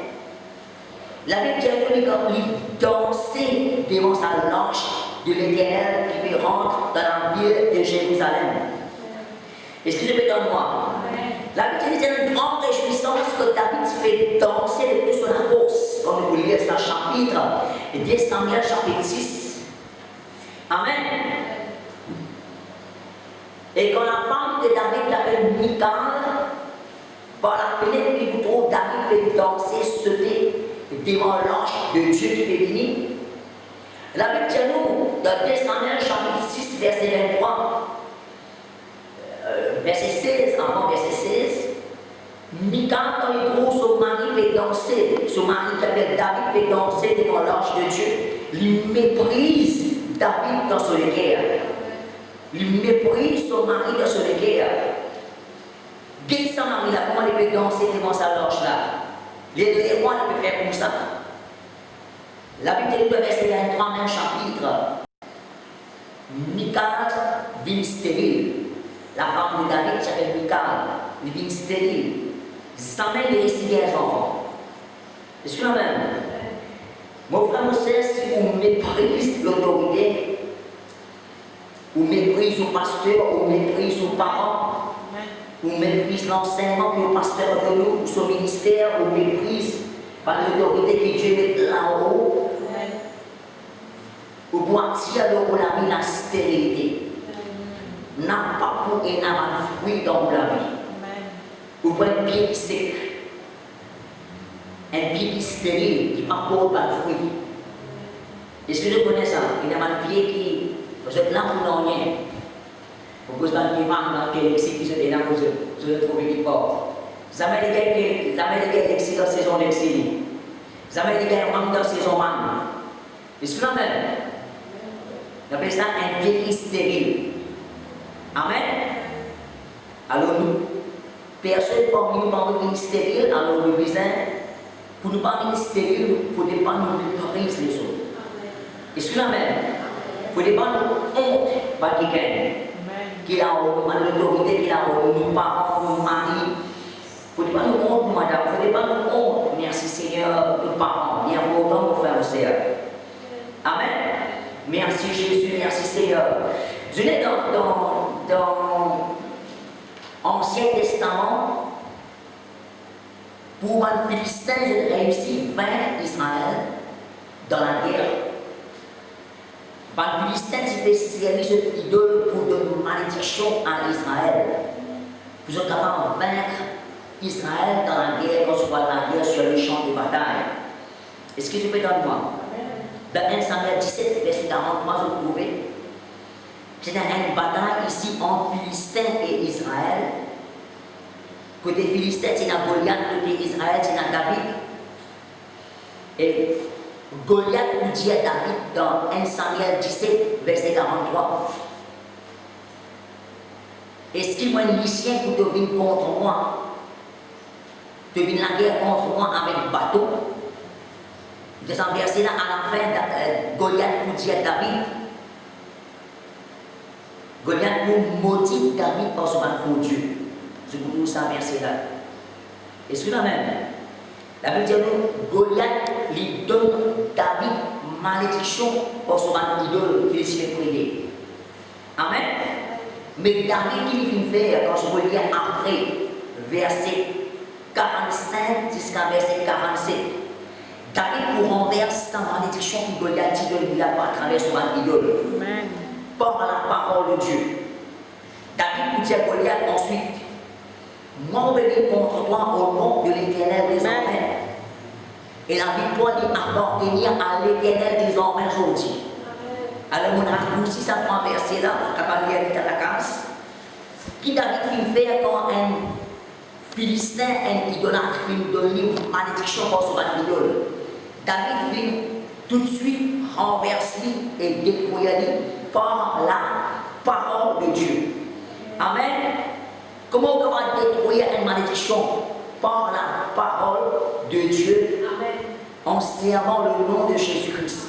La Bible dit qu'il dansait devant sa l'ange de l'Éternel qui lui rentre dans la ville de Jérusalem. Est-ce que je peux dire moi? La Bible dit qu'il y a une grande réjouissance que David fait danser de toute son force, comme vous lisez ce chapitre de Samuel chapitre 6. Amen. Et quand la femme de David l'appelle Michal, par la fenêtre du bouton, David peut danser, sauter devant l'ange de Dieu qui peut venir. La Bible dit nous, dans 2 Samuel chapitre 6, verset 23, verset 16, avant verset 16, Michal, quand il trouve son mari peut danser, son mari qui s'appelle David peut danser devant l'ange de Dieu, il méprise David dans son guerre. Il méprise son mari dans son guerre. Qu'est-ce que son mari là, comment il peut danser devant sa loge là? Les rois ne peuvent faire comme ça. La Bible dit dans verset 23, même chapitre, Michal vit stérile. La femme de David s'appelle Michal, il vit stérile. Jamais de réciter les enfants. Est-ce que même, mon frère, mon soeur, si on méprise l'autorité, on méprise le pasteur, on méprise nos parents, on méprise l'enseignement que le pasteur de nous, son ministère, on méprise par l'autorité que Dieu met là-haut, on doit tirer de la vie la stérilité. N'a pas pour et n'a pas de fruit dans la vie. Ou pour un pied qui sec, un pied qui stérile, qui ne porte pas de fruit. Est-ce que je connais ça? Il y a un pied qui, vous êtes là pour rien. Vous pouvez pas dire dans quel lexique vous êtes là, vous êtes trouvé qui porte. Vous avez des lexiques dans la saison d'exil. Vous avez des manques dans la saison manque. Est-ce que vous même? On appelle ça un pied qui stérile. Amen. Alors nous, personne parmi nous parle de stérile, alors le besoin, pour nous parler de stérile, il ne faut pas nous mépriser les autres. Est-ce que même, il ne faut pas nous honte par quelqu'un qui a l'autorité, qui a nos parents, nos maris. Il ne faut pas nous honte, madame, il ne faut pas nous honte. Merci Seigneur, nos parents, bien pourtant, mon frère, mon sœur. Amen. Merci Jésus, merci Seigneur. Je l'ai dans l'Ancien Testament, pour un Philistin, j'ai réussi à vaincre Israël dans la guerre. Un Philistin s'était servi cette idole pour donner une malédiction à Israël. Vous êtes capable de vaincre Israël dans la guerre, quand on voit la guerre sur le champ de bataille. Est-ce que je peux donner moi? Dans 1 Samuel 17, verset 43, vous trouvez? C'est une bataille ici entre Philistins et Israël. Côté Philistin, c'est Goliath, côté Israël, c'est David. Et Goliath nous dit à David dans 1 Samuel 17, verset 43. Est-ce qu'il y a un lycéen qui devine contre moi? Devine la guerre contre moi avec bateau? Dans ce verset-là, à la fin, Goliath nous dit à David. Goliath pour maudire David par son faux Dieu. Je vous trouve ça verset là. Est-ce que là même, la Bible dit que Goliath lui donne David malédiction pour son idole qu'il s'est privé. Amen. Mais David, qui vient faire quand je vous lis après, verset 45 jusqu'à verset 47, David pour renverser sa malédiction que Goliath dit de lui là-bas à travers son idole. Amen. Par la parole de Dieu. David dit à Goliath ensuite, moi venir contre toi au nom de l'Éternel désormais. Et la victoire lui appartenir à l'Éternel désormais aujourd'hui. Alors, on a aussi ça prend un verset là, on capable de lire à la case. Qui David fin faire quand un Philistin, un idolâtre, fin donner une malédiction pour son idole. David vient tout de suite renverser et détruire par la parole de Dieu. Amen. Comment on va détruire une malédiction? Par la parole de Dieu. Amen. En servant le nom de Jésus-Christ.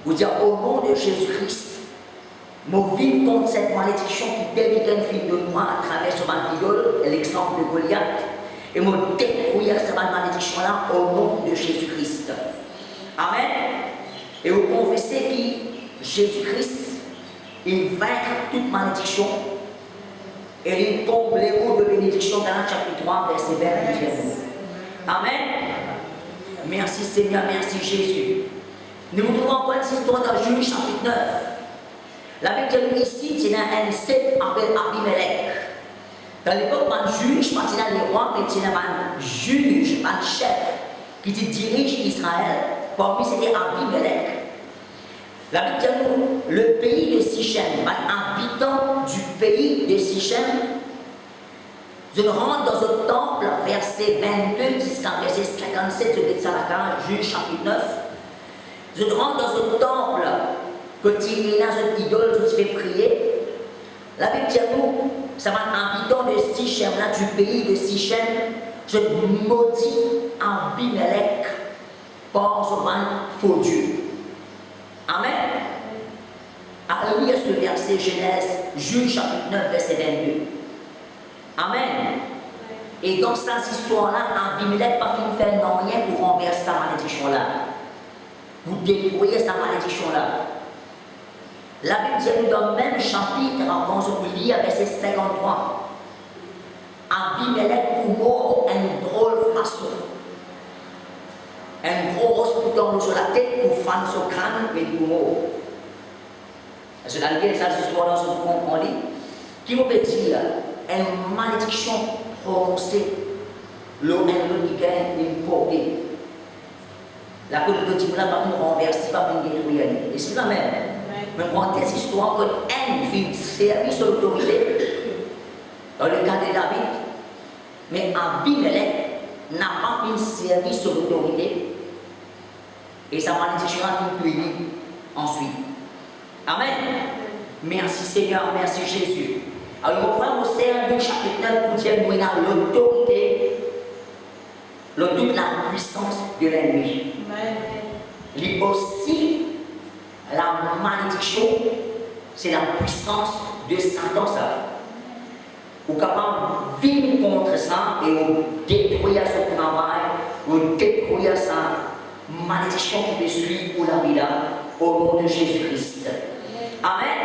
Vous dire au nom de Jésus-Christ, nous vivons contre cette malédiction qui débute un film de moi à travers son idole, l'exemple de Goliath, et nous détruire cette malédiction-là au nom de Jésus-Christ. Amen. Et vous confessez que Jésus-Christ, il vaincre toute malédiction et il tombe les hauts de bénédiction dans le chapitre 3, verset 20. Amen. Merci Seigneur, merci Jésus. Nous nous trouvons encore une histoire dans Juge chapitre 9. La Bible dit ici, il y a un chef appelé Abimelech. Dans l'époque, un juge, il y a les rois, mais il y a un juge, un chef, qui dirige Israël. Parmi c'était Abimelech. La Bible dit le pays de Sichem, un habitant du pays de Sichem, je rentre dans un temple, verset 22 jusqu'à verset 57 de Tzalaka, Juge chapitre 9. Je rentre dans un temple, que tu es dans une idole, je te fais prier. La Bible dit nous, ça va un habitant de Sichem, là, du pays de Sichem, je maudis Abimelech par ce faux Dieu. Amen. À lire ce verset Genèse, Juge chapitre 9, verset 22. Amen. Et dans cette histoire-là, Abimelech n'a pas fini de faire rien pour renverser sa malédiction-là. Vous détruisez sa malédiction-là. La Bible dit dans le même chapitre, quand je lis verset 53, Abimelech pour mort une drôle façon. Un gros hospital sur la tête pour faire son crâne et pour mort. Je vais lire cette histoire-là, je vous comprends. Qui me peut dire une malédiction prononcée, l'homme qui gagne une portée. La politique ne va pas nous renverser, pas nous détruire. Et c'est la même. Mais prendre des histoires que un fait service sur l'autorité, dans le cas de David, mais Abimelech n'a pas fait service sur l'autorité, et sa malédiction a été punie ensuite. Amen. Merci Seigneur, merci Jésus. Alors, mon frère, au sein du chapitre 9, vous dites, nous avons l'autorité, toute la puissance de l'ennemi. Il aussi, la malédiction, c'est la puissance de Satan. Vous êtes capable de vivre contre ça et vous détruire son travail, vous détruire sa malédiction qui peut suivre pour la vie là, au nom de Jésus-Christ. Amen.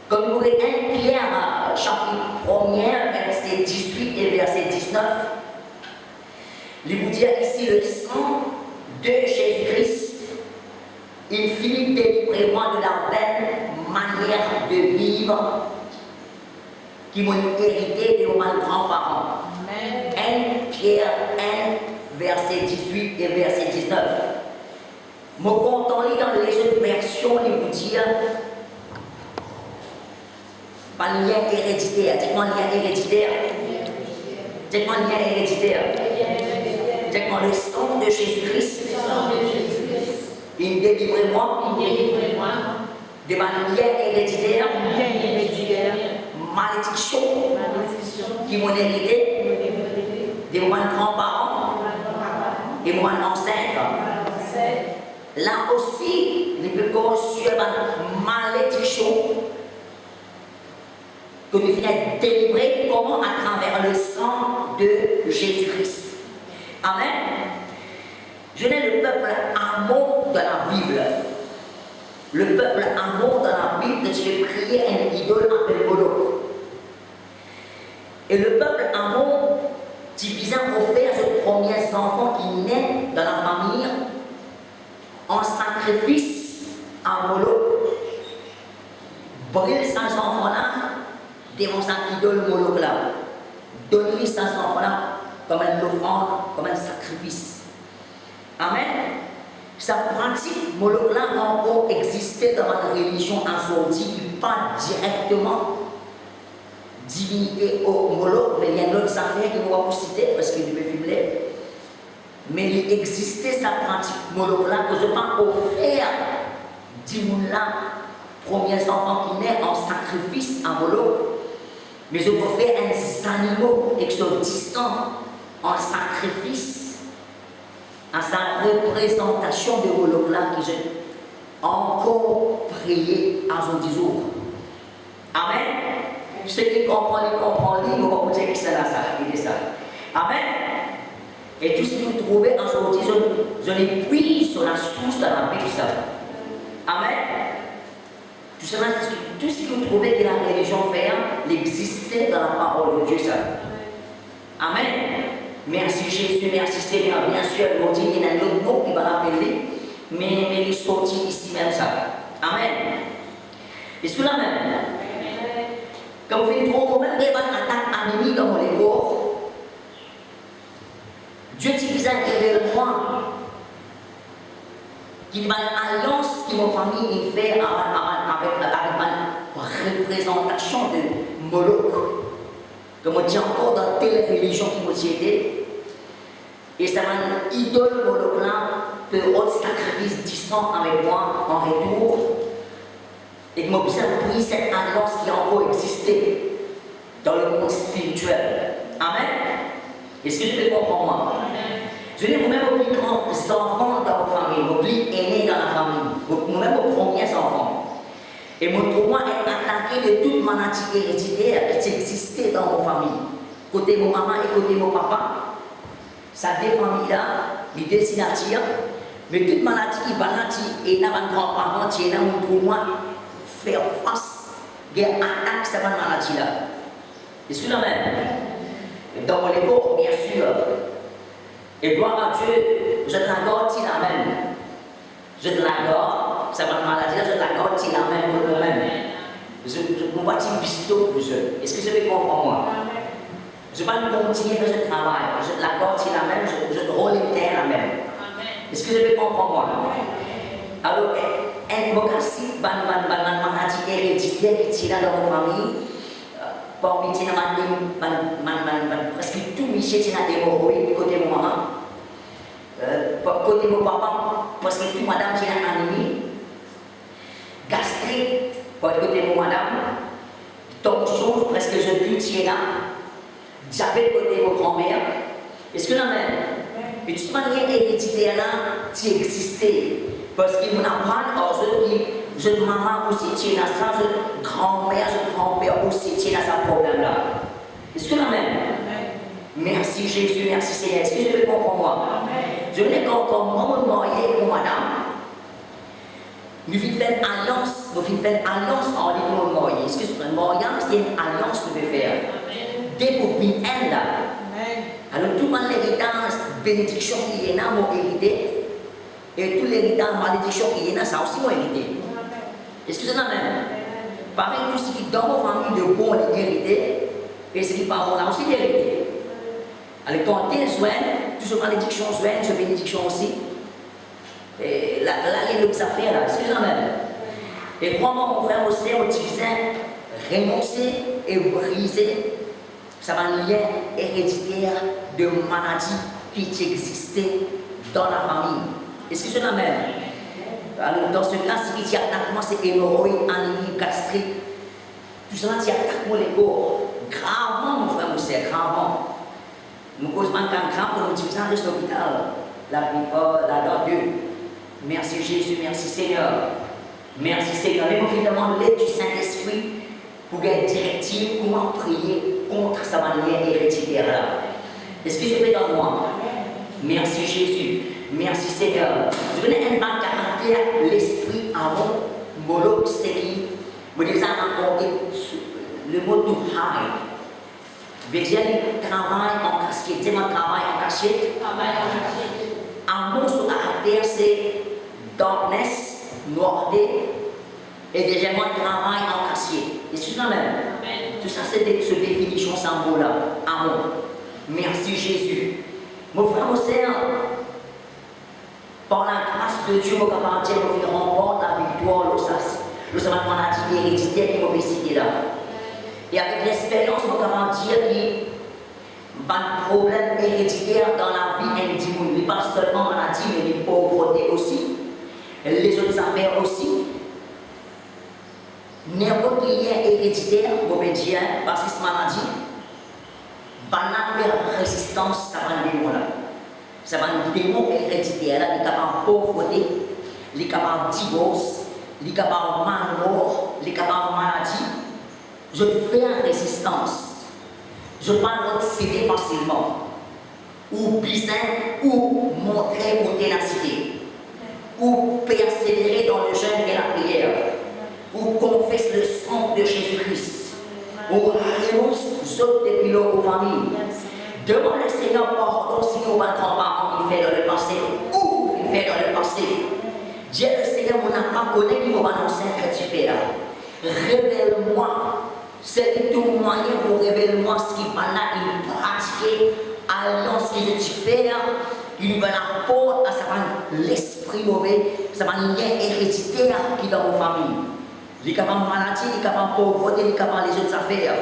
Comme vous voyez 1 Pierre, chapitre 1er, verset 18 et verset 19, il vous dit ici le sang de Jésus-Christ, il finit délivrer-moi de la vaine manière de vivre qui m'ont hérité de mes grands-parents. 1 Pierre 1, verset 18 et verset 19. Me contenter dans les autres versions, il vous dit par lien héréditaire. Dites-moi lien héréditaire. Dites-moi lien héréditaire. Dites-moi le sang de Jésus-Christ. Il délivre-moi de ma lien héréditaire. Malédiction qui m'ont hérité de mes grands-parents et mes ancêtres. Là aussi, il peut construire une malédiction que nous venons délivrer comment à travers le sang de Jésus-Christ. Amen. Je n'ai le peuple Ammon dans la Bible. Le peuple Ammon dans la Bible, je prier un idole appelé Moloch. Et le peuple Ammon, divisant offert ses premiers enfants qui naissent dans la famille en sacrifice à Moloch. Brûle ces enfants-là devant sa idole Moloch là. Donne-lui ces enfants-là comme une offrande, comme un sacrifice. Amen. Sa pratique Moloch-là a encore existé dans la religion assortie qui parle directement divinité au Moloch, mais il y a d'autres affaires que nous allons citer parce que je vais filmer. Mais il existait sa pratique Moloch-là que je pas offert dis-moi premiers enfants qui naissent en sacrifice à Moloch, mais je peux faire un animal exorcisant en sacrifice à sa représentation de Moloch-là que j'ai encore prié à son discours. Amen. Ceux qui comprennent, ils vont dire que c'est là ça, il est ça. Amen. Et tout ce que vous trouvez en sortie, je l'ai pris sur la source de la Bible. Amen. Tout ce que vous trouvez que la religion fait, il existait dans la parole de Dieu. Ça. Amen. Merci Jésus, merci Seigneur. Bien sûr, il y a un autre mot qui va l'appeler, mais il est sorti ici même ça. Amen. Est-ce que là même? Quand vous faites trop, même des attaques ennemies dans mon égo, Dieu utilise un événement qui va alliance que mon famille fait avec ma représentation de Moloch. Comme on dit encore dans telle religion qui m'a aidé. Et ça m'a idole Moloch là peut autre sacrifice 10 ans avec moi en retour. Et que m'a pris cette alliance qui a encore existé dans le monde spirituel. Amen. Est-ce que je peux comprendre moi? Je n'ai moi-même aux plus grands enfants dans ma famille, aux plus aînés dans la famille, moi-même aux premiers enfants. Et mon trauma est attaqué de toute maladie héréditaire qui existait dans ma famille. Côté mon maman et côté mon papa, ça deux familles-là, les deux signatures, mais toute maladie qui va et là, mes grands-parents, qui est là, mon trauma, faire face à l'attaque cette maladie-là. Est-ce que même? Dans mon époque, bien sûr. Et gloire à Dieu, je l'accorde, il l'amène. Je l'accorde, cette maladie-là, je l'accorde, il l'amène pour moi-même. Je me vois un bisto pour eux. Est-ce que vous avez compris moi? Je vais continuer à faire ce travail. Je l'accorde, il l'amène, je rôle terre la même. Est-ce que vous avez compris moi? Alors, un bocassi, maladie héréditaire qui tient dans ma famille, parmi presque tout Michel tient des hémorroïdes côté mon maman, côté mon papa, presque tout madame tient anémie, gastrique, côté mon madame, torsion, presque je plus tient là, diabète côté mon grand-mère. Est-ce que la même? Et de toute manière héréditaire là, qui existait. Parce qu'il m'apprend je maman aussi tient à ça, je grand-père aussi tient à ce problème-là. Est-ce que la même? Merci Jésus, merci Seigneur. Est-ce que je peux comprendre moi? Je n'ai qu'encore mon marié pour madame. Nous faisons une alliance en ligne pour mon marié. Est-ce que c'est un mariage, c'est une alliance que je vais faire? Dès pour une haine là. Alors tout le monde l'héritage, bénédiction qui est là, mon hérité. Et tous les héritage, malédiction qui est là, ça aussi mon hérité. Est-ce que c'est la même? Pareil, tout ce qui est dans ma famille de bon hérité, et ce qui est pas bon là aussi hérité. Alors quand tu es soin, tu as malédiction soin, tu as bénédiction aussi. Et là, il y a d'autres affaires là, est-ce que c'est la même? Et crois-moi, mon frère, aussi, on disait renoncer et briser. Ça va un lien héréditaire de maladie qui existait dans la famille. Est-ce que c'est la même? Alors, dans ce cas, ce qui attaque moi, c'est hémorroïdes, anémie, gastrique. Tout cela qui attaque moi les corps. Gravement, mon frère, c'est gravement. Nous causons un cas grave pour nous utiliser à l'hôpital. La plupart, la Dieu. Merci Jésus, merci Seigneur. Merci Seigneur. Mais mon demande l'aide du Saint-Esprit pour gagner directive, comment prier contre sa manière héréditaire là. Est-ce que je peux dans moi? Merci Jésus. Merci Seigneur. Je connais un bon caractère, l'esprit avant, Moloch, c'est qui? Je disais encore le mot to hide. Je veux dire, travail en cachette. Dis-moi travail en cachette. Un mot sur caractère, c'est darkness, noirté. Et deuxièmement, travail en cachette. Est-ce que c'est la même? Tout ça, c'est ce définition symbole-là. Amour. Merci Jésus. Mon frère, mon sœur, grâce de Dieu, nous capables de faire remporter la victoire, nous sommes une maladie héréditaire qui m'a décidé là. Et avec l'expérience, nous capables de dire qu'il y a un problème héréditaire dans la vie individuelle. Pas seulement maladie, mais les pauvreté aussi, les autres affaires aussi. N'importe quel lien héréditaire, vous pouvez dire, parce que cette maladie, banale résistance, ça va un démon là. Ça va un démon héréditaire là, il est capable de pauvreté, il est capable de divorce, il est capable de malmort, il est capable de maladie. Je fais résistance. Je ne peux pas céder facilement. Ou bizarre, ou montrer mon ténacité. Ou persévérer dans le jeûne et la prière. Ou confesse le sang de Jésus-Christ. Ou renonce depuis l'eau aux familles. Demande le Seigneur pardon si nous ne battons pas en fait dans le passé. Ou il fait dans le passé. Dieu le Seigneur, mon n'a pas connu qui m'a annoncé que tu fais là. Révèle-moi. C'est tout moyen pour révéler moi ce qui va là, il pratiquer alliance que tu fais, il va la porte à ça l'esprit mauvais, ça va un lien héréditaire qui est dans vos familles. Il est capable de maladie, il est capable de pauvreté, il est capable les autres affaires.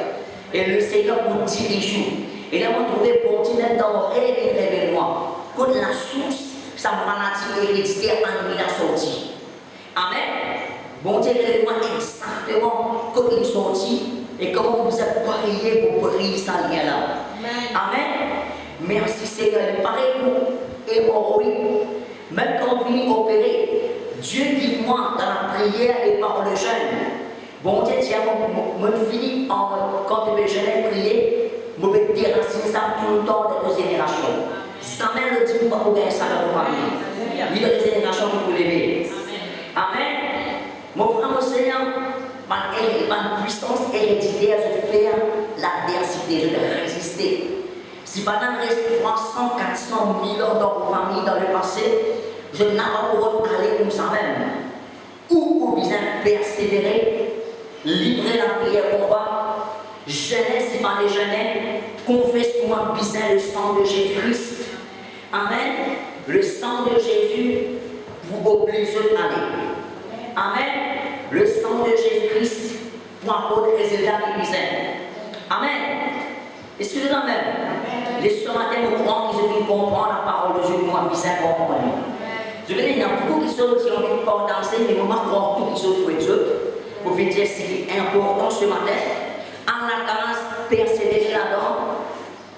Et le Seigneur vous dirige. Et là, vous trouvez pour dire dans révèle-moi. Quand la source, sa maladie héréditaire en la sortie. Amen. Bon Dieu, révèle-moi exactement quand il est sorti. Et comment vous êtes prié pour prier ça lien là. Amen. Merci Seigneur. Pareil pour hémorroïde. Même quand on finit opérer, Dieu dit moi dans la prière et par le jeûne. Bon Dieu, tiens, je finis quand je vais prier, je vais déraciner ça tout le temps de nos générations. Ça même ne dit pas pour gagner ça dans nos familles. Il y a des générations qui vous lever. Amen. Mon frère, mon Seigneur, ma puissance héréditaire de faire l'adversité, de résister. Si pendant il reste 300, 400 000 ans dans vos familles dans le passé, je n'ai pas pour aller comme ça même. Ou bien persévérer, livrer la prière combat, jeûner si pas les jeûner, confesse pour moi bien le sang de Jésus-Christ. Amen. Le sang de Jésus vous oblige à aller. Amen. Le sang de Jésus-Christ pour apporter des résultats qui puissent. Amen. Est-ce que vous en même? Les ce matin, nous croyons qu'ils ont comprendre la parole de Dieu pour moi puissant comprendre. Je veux dire, il y a beaucoup de choses qui ont une importance, mais nous marquons toutes les choses pour les autres. Pour vous dire ce qui est important ce matin. En la case, persévérer là-dedans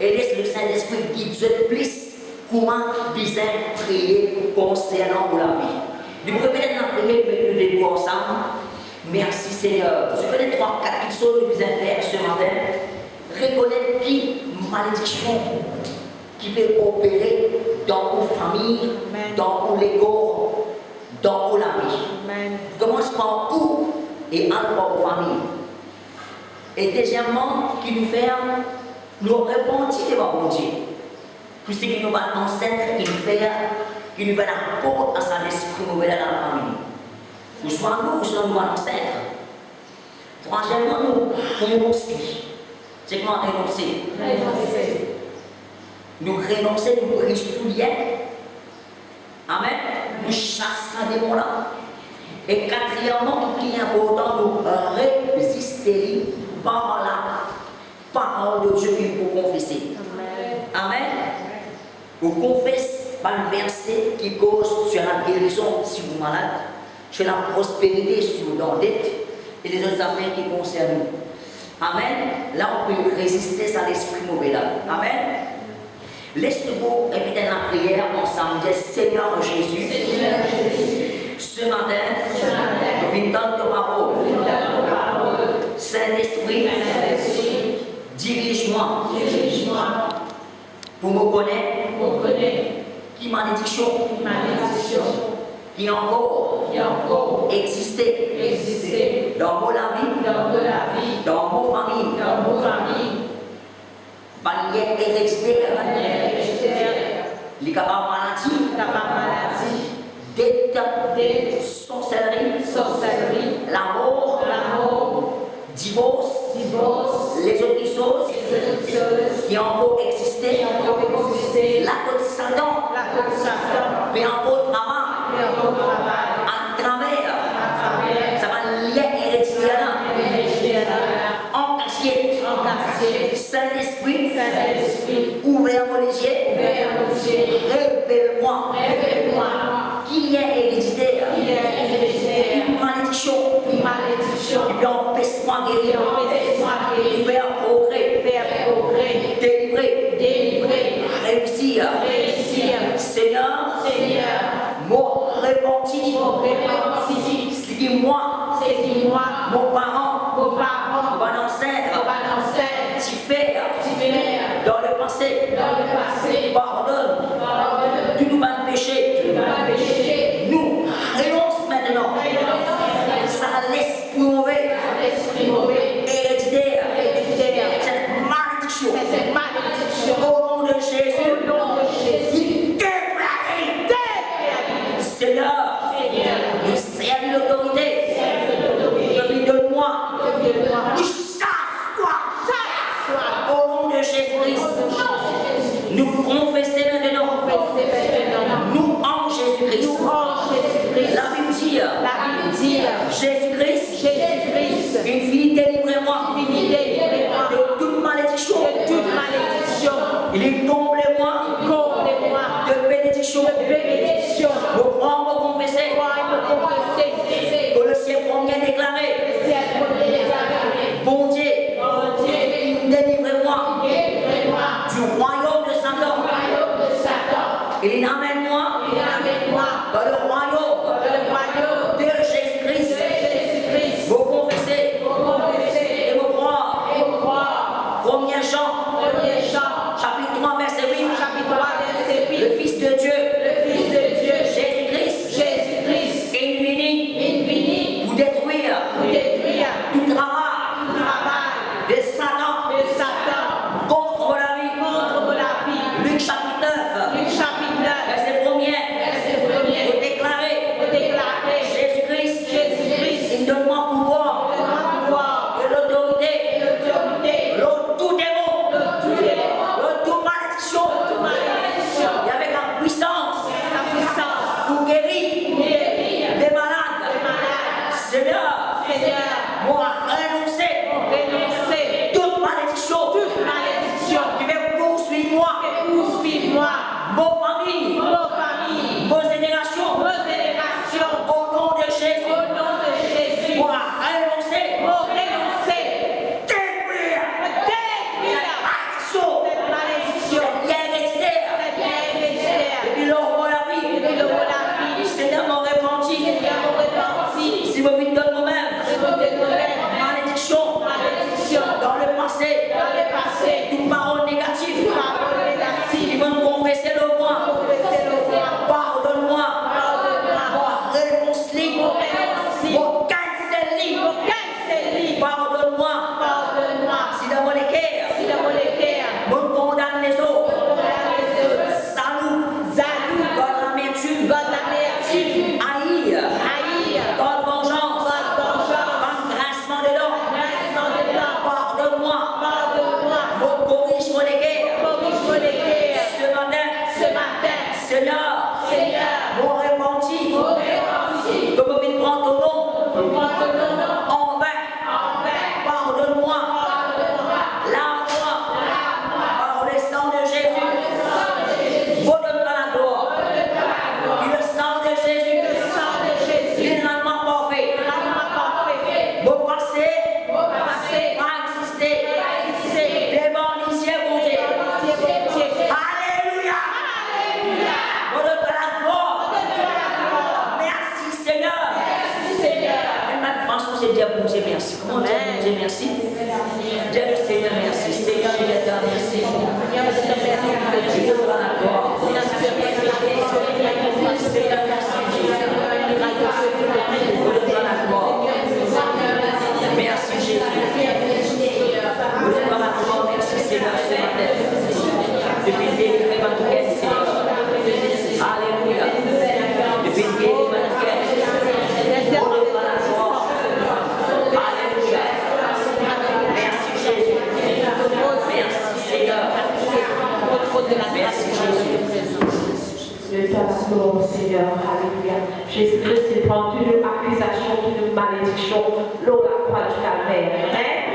et laisse le Saint-Esprit guider plus comment bien prier concernant pour la vie. Nous pouvons peut-être la prière, mais nous devons ensemble. Merci Seigneur. Je connais 3-4 choses que vous avez faire ce matin. Reconnaître qui malédiction qui peut opérer dans vos familles, dans vos légaux, dans vos amis. Commence par où et en par vos familles. Et deuxièmement, qui nous fait nous répondre devant mon Dieu. Puisque nous va ancêtre qui nous va la porte à sa esprit mauvais dans la famille. Nous sommes nous, nous ancêtre. Troisièmement, nous renoncer. C'est comment renoncer? Nous renoncer, nous brisons tout lien. Amen. Nous chassons des démons là. Et quatrièmement, tout qui est important, nous résister par la parole de Dieu pour confesser. Amen. Vous confessez par le verset qui cause sur la guérison si vous êtes malade, sur la prospérité si vous êtes en dette et les autres affaires qui concernent nous. Amen. Là, on peut résister à l'esprit mauvais là. Amen. Laissez-vous répéter la prière ensemble. Seigneur Jésus, ce matin, nous venons dans ta parole. Saint-Esprit, dirige-moi pour me connaître qui malédiction qui encore existait dans vos vie, dans vos familles, par lien héréditaire, les capables maladie, dette, sorcellerie, l'amour, divorce, les autres choses qui ont encore existé, la côte Satan, mais encore travail, à travers, ça va lier héréditaire, encaché, Saint-Esprit, ouvert mon les yeux, révèle-moi qu'il y a héréditaire, une malédiction, et puis empêche-moi guérir, faire progrès, délivrer, réussir, Seigneur, mon repenti, dis-moi, mon parent, mon ancêtre, tu fais dans le passé, pardonne, tu nous vas pécher, nous renonce maintenant, ça l'esprit mauvais, héréditaire, cette malédiction, au nom de Jésus, Seigneur, nous servons l'autorité, donne-moi, tu chasse-toi, au nom de Jésus-Christ, nous confessons maintenant, nous en Jésus-Christ, la Bible dit, Jésus-Christ, une fille délivrez-moi de toute malédiction, il est comblez-moi de bénédiction, nous croyons confesser, Colossiens 1er déclaré, bon Dieu, délivrez-moi du royaume de Satan, il amène-moi dans le royaume de Jésus-Christ, vous confessez et vous croire, 1er Jean, chapitre 3, verset 8, le Fils de Dieu, Jésus-Christ, est venu pour détruire tout travail de Satan contre la vie. Luc chapitre 9, verset 1er, vous déclarez Jésus-Christ, il donne-moi pouvoir et l'autorité, tout démon, toute malédiction, et avec la puissance pour guérir les malades. Seigneur, moi renoncer toute malédiction qui veut poursuivre moi, mon famille, vos générations, au nom de Jésus, moi renoncer, détruire cette malédiction, héréditaire, et puis l'envoi la vie, Seigneur, mon repenti, si vous vite de nous-mêmes, malédiction, dans le passé, toute parole négative, qui vont confesser le moi, Dieu, toi mon Seigneur, alléluia. Jésus-Christ, il prend toute accusation, toute malédiction, l'eau la croix du calvaire. Amen.